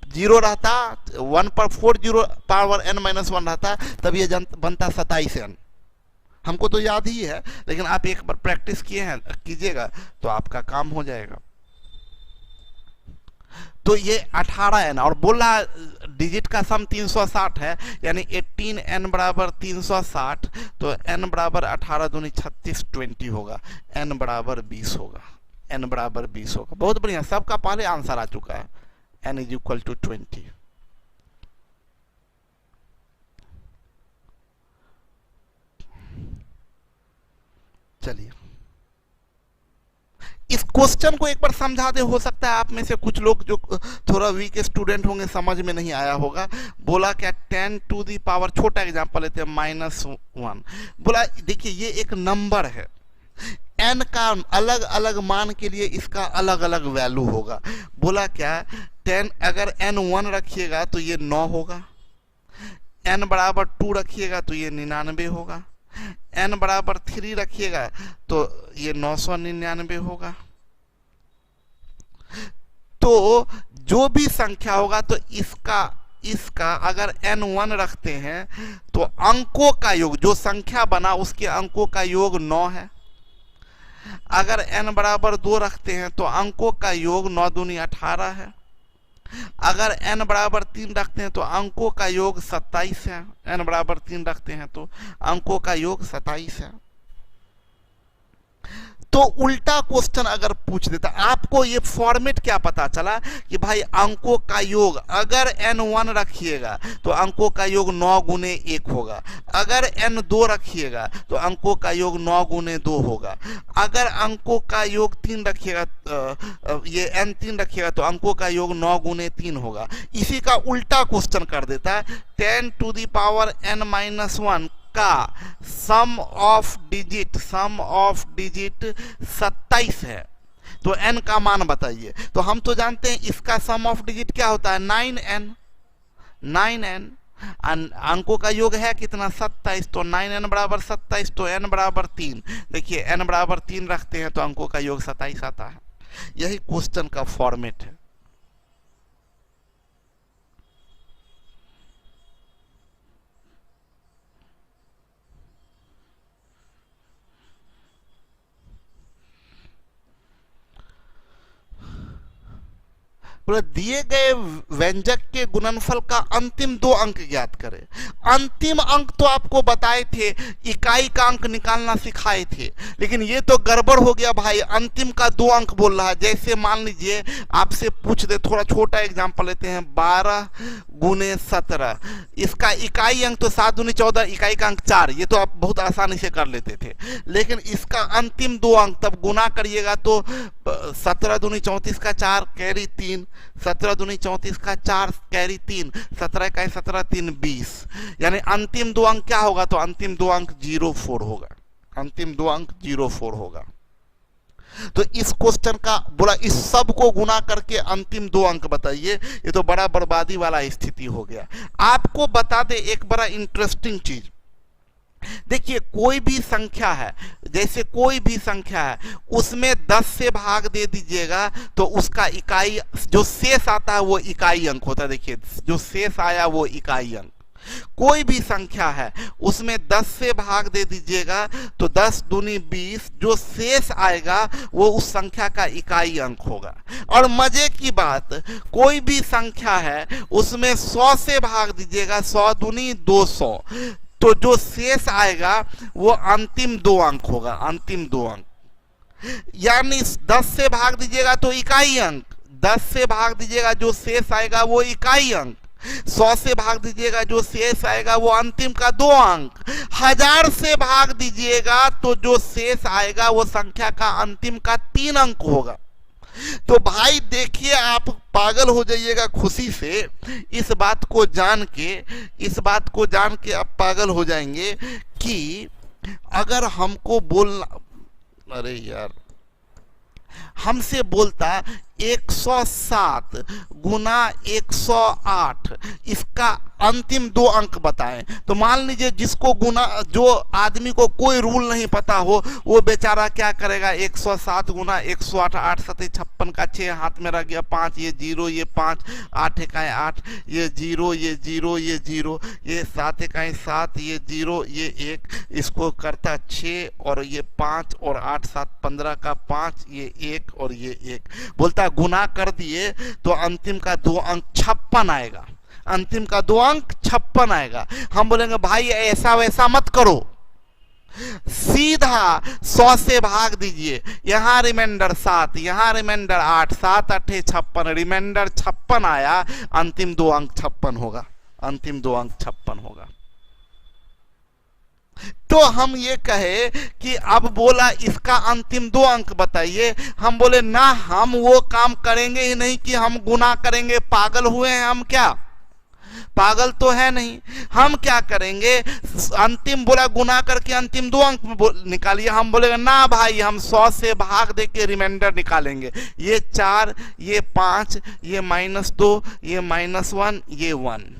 जीरो रहता, 1 पर 4 जीरो पावर n-1 रहता, तब ये बनता 27n। हमको तो याद ही है, लेकिन आप एक बार प्रैक्टिस किए हैं कीजिएगा तो आपका काम हो जाएगा। तो ये 18n और बोला डिजिट का सम 360 है, यानी 18n बराबर 360, तो n बराबर 18 दूनी 36, 20 होगा, n बराबर 20 होगा, n बराबर 20 होगा। बहुत बढ़िया, सबका पहले आंसर आ चुका है, n इज इक्वल टू 20। चलिए इस क्वेश्चन को एक बार समझा दे, हो सकता है आप में से कुछ लोग जो थोड़ा वीक स्टूडेंट होंगे समझ में नहीं आया होगा। बोला क्या? 10 टू दी पावर, छोटा एग्जांपल लेते हैं, -1। बोला देखिए ये एक नंबर है, n का अलग अलग मान के लिए इसका अलग अलग वैल्यू होगा। बोला क्या? 10 अगर n1 रखिएगा तो ये 9 होगा, n बराबर 2 रखिएगा तो ये 99 होगा, n बराबर 3 रखिएगा तो ये 999 होगा। तो जो भी संख्या होगा तो इसका इसका अगर n1 रखते हैं तो अंकों का योग, जो संख्या बना उसके अंकों का योग 9 है। अगर n बराबर 2 रखते हैं तो अंकों का योग 9 दूनी 18 है। अगर n बराबर 3 रखते हैं तो अंकों का योग 27 है। n बराबर 3 रखते हैं तो अंकों का योग 27 है। तो उल्टा क्वेश्चन अगर पूछ देता, आपको ये फॉर्मेट क्या पता चला कि भाई अंकों का योग अगर n1 रखिएगा तो अंकों का योग 9 गुने 1 होगा, अगर n2 रखिएगा तो अंकों का योग 9 गुने 2 होगा, अगर अंकों का योग 3 रखिएगा, ये n3 रखिएगा तो अंकों का योग 9 गुने 3 होगा। इसी का उल्टा क्वेश्चन कर देता है 10 टू द पावर n-1 का सम ऑफ डिजिट 27 है, तो n का मान बताइए। तो हम तो जानते हैं इसका सम ऑफ डिजिट क्या होता है 9n। अंकों का योग है कितना 27, तो 9n बराबर 27, तो n बराबर 3। देखिए n बराबर 3 रखते हैं तो अंकों का योग 27 आता है। यही क्वेश्चन का फॉर्मेट है। दिए गए व्यंजक के गुणनफल का अंतिम 2 अंक ज्ञात करें। अंतिम अंक तो आपको बताए थे, इकाई का अंक निकालना सिखाए थे, लेकिन ये तो गड़बड़ हो गया भाई। अंतिम का 2 अंक बोल रहा है। जैसे मान लीजिए आपसे पूछ दे, थोड़ा छोटा एग्जांपल लेते हैं, 12 गुने 17, इसका इकाई अंक तो 7 दूनी 14, इकाई का अंक 4, ये तो आप बहुत आसानी से कर लेते थे। लेकिन इसका अंतिम 2 अंक तब गुना करिएगा तो 17 दूनी 34 का 4 कैरी 3, 17 दूनी 34 का 4 कैरी 3, 17 का 17 3 20, यानी अंतिम 2 अंक क्या होगा, तो अंतिम 2 अंक 04 होगा। अंतिम 2 अंक 04 होगा। तो इस क्वेश्चन का बोला इस सब को गुना करके अंतिम 2 अंक बताइए, ये तो बड़ा बर्बादी वाला स्थिति हो गया। आपको बता दे एक बड़ा इंटरेस्टिंग चीज, देखिए कोई भी संख्या है, जैसे कोई भी संख्या है उसमें 10 से भाग दे दीजिएगा तो उसका इकाई जो शेष आता है वो इकाई अंक होता है। देखिए जो शेष आया वो इकाई अंक। कोई भी संख्या है उसमें 10 से भाग दे दीजिएगा तो 10 दूनी 20, जो शेष आएगा वो उस संख्या का इकाई अंक होगा। और मजे की बात, कोई भी संख्या है उसमें 100 से भाग दीजिएगा, 100 दूनी 200, तो जो शेष आएगा वो अंतिम 2 अंक होगा। अंतिम 2 अंक यानी 10 से भाग दीजिएगा तो इकाई अंक, 10 से भाग दीजिएगा जो शेष आएगा वो इकाई अंक, 100 से भाग दीजिएगा जो शेष आएगा वो अंतिम का 2 अंक, 1000 से भाग दीजिएगा तो जो शेष आएगा वो संख्या का अंतिम का 3 अंक होगा। तो भाई देखिए आप पागल हो जाइएगा खुशी से इस बात को जान के आप पागल हो जाएंगे कि अगर हमको बोलना, अरे यार हमसे बोलता 107 गुना 108 इसका अंतिम 2 अंक बताएं, तो मान लीजिए जिसको गुना, जो आदमी को कोई रूल नहीं पता हो वो बेचारा क्या करेगा, 107 गुना 108, 8 7 56 का 6 हाथ में रह गया 5, ये 0 ये 5, 8 इकाई 8, ये 0 ये 0 ये 0, ये 7 इकाई 7, ये 0 ये 1, इसको करता 6 और ये 5 और 8 7 15 का 5, ये 1 और ये 1, बोलता गुना कर दिए तो अंतिम का 2 अंक 56 आएगा। अंतिम का 2 अंक 56 आएगा। हम बोलेंगे भाई ऐसा वैसा मत करो, सीधा 100 से भाग दीजिए, यहां रिमाइंडर 7, यहां रिमाइंडर 8, 7 8 56, रिमाइंडर 56 आया, अंतिम 2 अंक 56 होगा। अंतिम 2 अंक 56 होगा। तो हम ये कहे कि अब बोला इसका अंतिम 2 अंक बताइए, हम बोले ना हम वो काम करेंगे ही नहीं कि हम गुना करेंगे, पागल हुए हैं हम क्या? पागल तो है नहीं। हम क्या करेंगे, अंतिम बोला गुना करके अंतिम 2 अंक निकालिए, हम बोलेंगे ना भाई हम 100 से भाग दे के रिमाइंडर निकालेंगे, ये 4 ये 5 ये -2 ये -1 ये 1,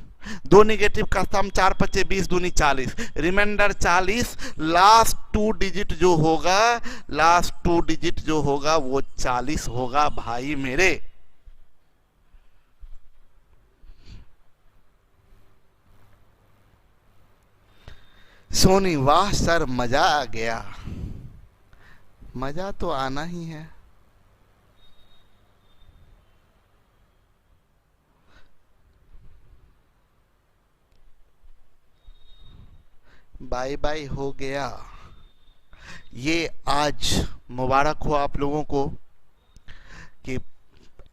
2 निगेटिव का सम 4 5 20 दूनी 40, रिमाइंडर 40, लास्ट 2 डिजिट जो होगा, लास्ट 2 डिजिट जो होगा वो 40 होगा भाई मेरे। सोनी, वाह सर मजा आ गया। मजा तो आना ही है। बाय बाय हो गया। ये आज मुबारक हो आप लोगों को कि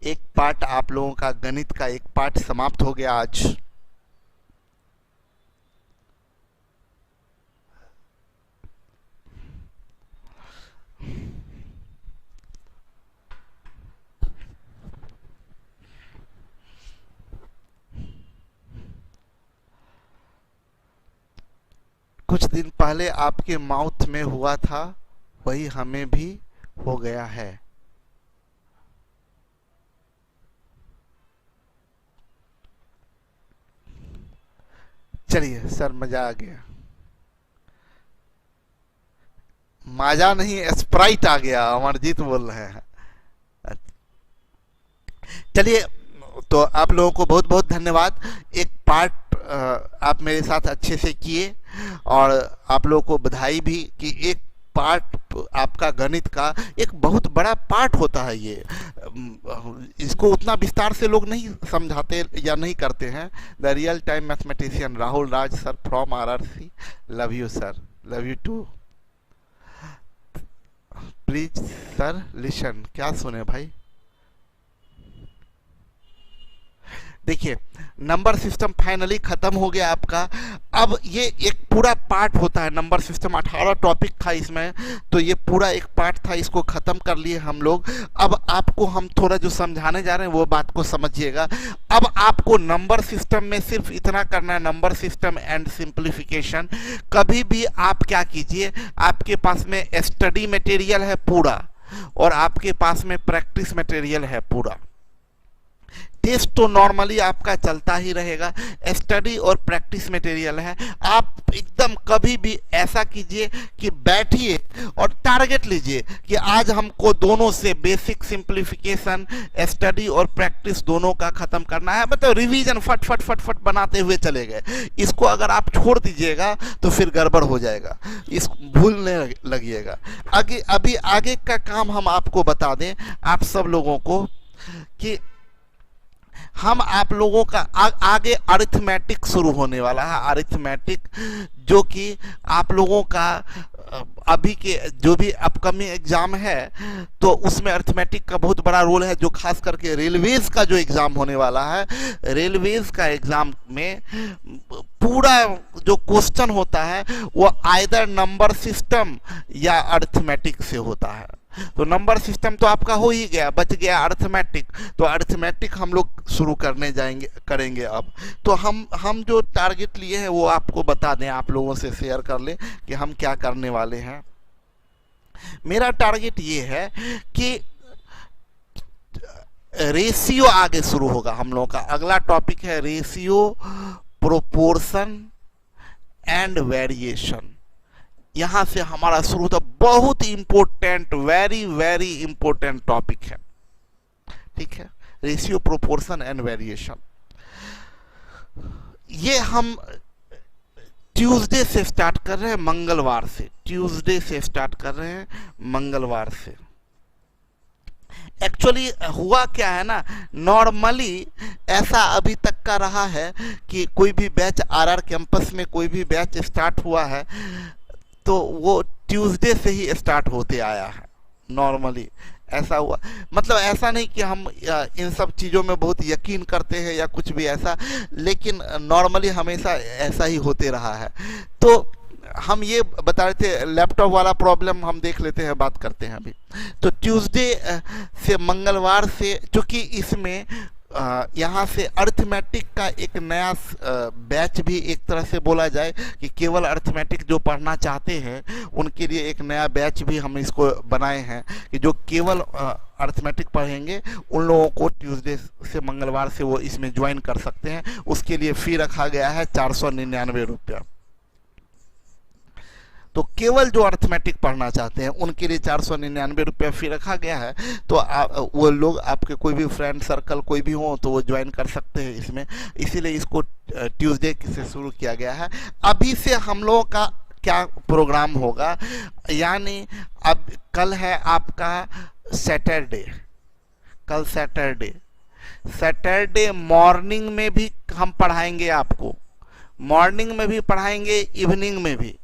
एक पार्ट आप लोगों का गणित का एक पार्ट समाप्त हो गया आज। कुछ दिन पहले आपके माउथ में हुआ था वही हमें भी हो गया है। चलिए सर मजा आ गया। माजा नहीं स्प्राइट आ गया, अमरजीत बोल रहे हैं। चलिए, तो आप लोगों को बहुत बहुत धन्यवाद। एक पार्ट आप मेरे साथ अच्छे से किए और आप लोगों को बधाई भी कि एक पार्ट आपका गणित का एक बहुत बड़ा पार्ट होता है। ये इसको उतना विस्तार से लोग नहीं समझाते या नहीं करते हैं। The real time mathematician Rahul Raj sir from RRC, love you sir, love you too. Please sir listen, क्या सुने भाई। देखिए, नंबर सिस्टम फाइनली खत्म हो गया आपका। अब ये एक पूरा पार्ट होता है नंबर सिस्टम, 18 टॉपिक था इसमें, तो ये पूरा एक पार्ट था, इसको खत्म कर लिए हम लोग। अब आपको हम थोड़ा जो समझाने जा रहे हैं वो बात को समझिएगा। अब आपको नंबर सिस्टम में सिर्फ इतना करना है, नंबर सिस्टम एंड सिंप्लीफिकेशन। कभी भी आप क्या कीजिए, आपके पास में स्टडी मटेरियल है पूरा और आपके पास में प्रैक्टिस मटेरियल है पूरा। टेस्ट तो नॉर्मली आपका चलता ही रहेगा, स्टडी और प्रैक्टिस मटेरियल है। आप एकदम कभी भी ऐसा कीजिए कि बैठिए और टारगेट लीजिए कि आज हमको दोनों से बेसिक सिंप्लीफिकेशन, स्टडी और प्रैक्टिस दोनों का खत्म करना है। मतलब रिवीजन फट फट फट फट बनाते हुए चले गए। इसको अगर आप छोड़ दीजिएगा तो फिर गड़बड़ हो जाएगा, इस भूलने लगिएगा। अभी आगे का काम हम आपको बता दें आप सब लोगों को कि हम आप लोगों का आगे अरिथमेटिक शुरू होने वाला है। अरिथमेटिक जो कि आप लोगों का अभी के जो भी अपकमिंग एग्जाम है तो उसमें अरिथमेटिक का बहुत बड़ा रोल है, जो खास करके रेलवेज का जो एग्जाम होने वाला है, रेलवेज का एग्जाम में पूरा जो क्वेश्चन होता है वो आइदर नंबर सिस्टम या अरिथमेटिक से होता है। तो नंबर सिस्टम तो आपका हो ही गया, बच गया अरिथमेटिक। तो अरिथमेटिक हम लोग शुरू करेंगे अब। तो हम जो टारगेट लिए हैं वो आपको बता दें, आप लोगों से शेयर कर लें कि हम क्या करने वाले हैं। मेरा टारगेट ये है कि रेशियो आगे शुरू होगा हम लोगों का। अगला टॉपिक है रेशियो, प्रोपोर्शन एंड वेरिएशन। यहां से हमारा शुरू होता, बहुत important, very very important topic है। ठीक है, रेशियो, प्रोपोर्शन एंड वेरिएशन। ये हम ट्यूसडे से स्टार्ट कर रहे हैं, मंगलवार से। ट्यूसडे से स्टार्ट कर रहे हैं, मंगलवार से। एक्चुअली हुआ क्या है ना, नॉर्मली ऐसा अभी तक का रहा है कि कोई भी बैच आरआर कैंपस में कोई भी बैच स्टार्ट हुआ है तो वो ट्यूसडे से ही स्टार्ट होते आया है। नॉर्मली ऐसा हुआ, मतलब ऐसा नहीं कि हम इन सब चीज़ों में बहुत यकीन करते हैं या कुछ भी ऐसा, लेकिन नॉर्मली हमेशा ऐसा ही होते रहा है। तो हम ये बता रहे थे, लैपटॉप वाला प्रॉब्लम हम देख लेते हैं, बात करते हैं अभी। तो ट्यूसडे से मंगलवार से, चूँकि इसमें यहाँ से अरिथमेटिक का एक नया बैच भी एक तरह से बोला जाए कि केवल अरिथमेटिक जो पढ़ना चाहते हैं उनके लिए एक नया बैच भी हम इसको बनाए हैं कि जो केवल अरिथमेटिक पढ़ेंगे उन लोगों को ट्यूसडे से मंगलवार से वो इसमें ज्वाइन कर सकते हैं। उसके लिए फ़ी रखा गया है 499 रुपया। तो केवल जो अरिथमेटिक पढ़ना चाहते हैं उनके लिए 499 रुपया फ़ी रखा गया है। तो वो लोग, आपके कोई भी फ्रेंड सर्कल कोई भी हो तो वो ज्वाइन कर सकते हैं इसमें, इसीलिए इसको ट्यूसडे से शुरू किया गया है। अभी से हम लोगों का क्या प्रोग्राम होगा, यानी अब कल है आपका सैटरडे, कल सैटरडे, सैटरडे मॉर्निंग में भी हम पढ़ाएंगे आपको, मॉर्निंग में भी पढ़ाएंगे, इवनिंग में भी।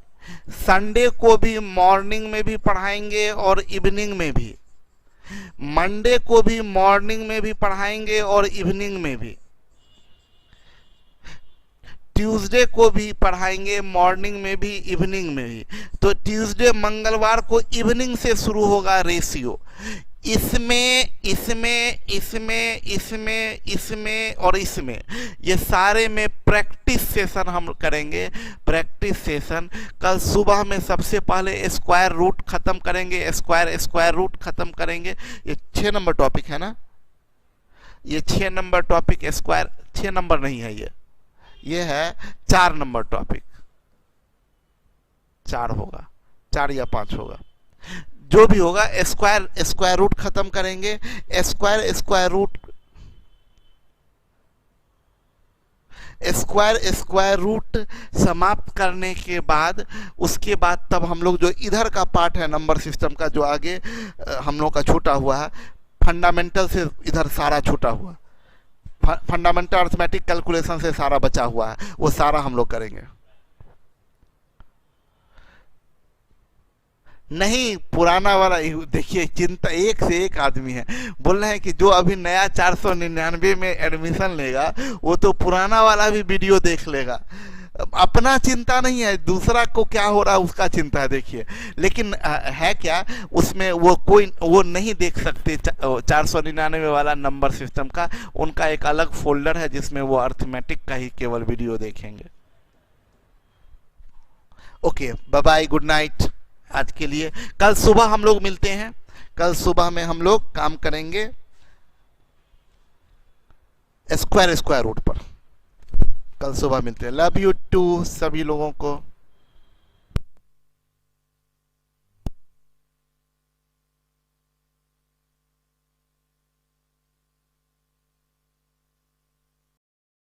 संडे को भी मॉर्निंग में भी पढ़ाएंगे और इवनिंग में भी। मंडे को भी मॉर्निंग में भी पढ़ाएंगे और इवनिंग में भी। ट्यूसडे को भी पढ़ाएंगे मॉर्निंग में भी, इवनिंग में भी। तो ट्यूसडे मंगलवार को इवनिंग से शुरू होगा रेशियो। इसमें इसमें इसमें इसमें इसमें और इसमें, ये सारे में प्रैक्टिस सेशन हम करेंगे, प्रैक्टिस सेशन। कल सुबह में सबसे पहले स्क्वायर रूट खत्म करेंगे, स्क्वायर रूट खत्म करेंगे। ये 6 नंबर टॉपिक है ना, ये 6 नंबर टॉपिक, स्क्वायर 6 नंबर नहीं है, ये है 4 नंबर टॉपिक, 4 होगा, 4 या 5 होगा, जो भी होगा। स्क्वायर रूट खत्म करेंगे, स्क्वायर रूट समाप्त करने के बाद, उसके बाद तब हम लोग जो इधर का पार्ट है नंबर सिस्टम का, जो आगे हम लोग का छूटा हुआ है, फंडामेंटल से इधर सारा छूटा हुआ, फंडामेंटल अर्थमेटिक कैलकुलेशन से सारा बचा हुआ है, वो सारा हम लोग करेंगे। नहीं, पुराना वाला देखिए, चिंता एक से एक आदमी है, बोल रहे हैं कि जो अभी नया 499 में एडमिशन लेगा वो तो पुराना वाला भी वीडियो देख लेगा। अपना चिंता नहीं है, दूसरा को क्या हो रहा है उसका चिंता है। देखिए, लेकिन है क्या उसमें, वो नहीं देख सकते 499 वाला नंबर सिस्टम का, उनका एक अलग फोल्डर है जिसमें वो अर्थमेटिक का ही केवल वीडियो देखेंगे। Okay, bye bye, good night आज के लिए। कल सुबह हम लोग मिलते हैं, कल सुबह में हम लोग काम करेंगे स्क्वायर रूट पर। कल सुबह मिलते हैं। लव यू टू सभी लोगों को।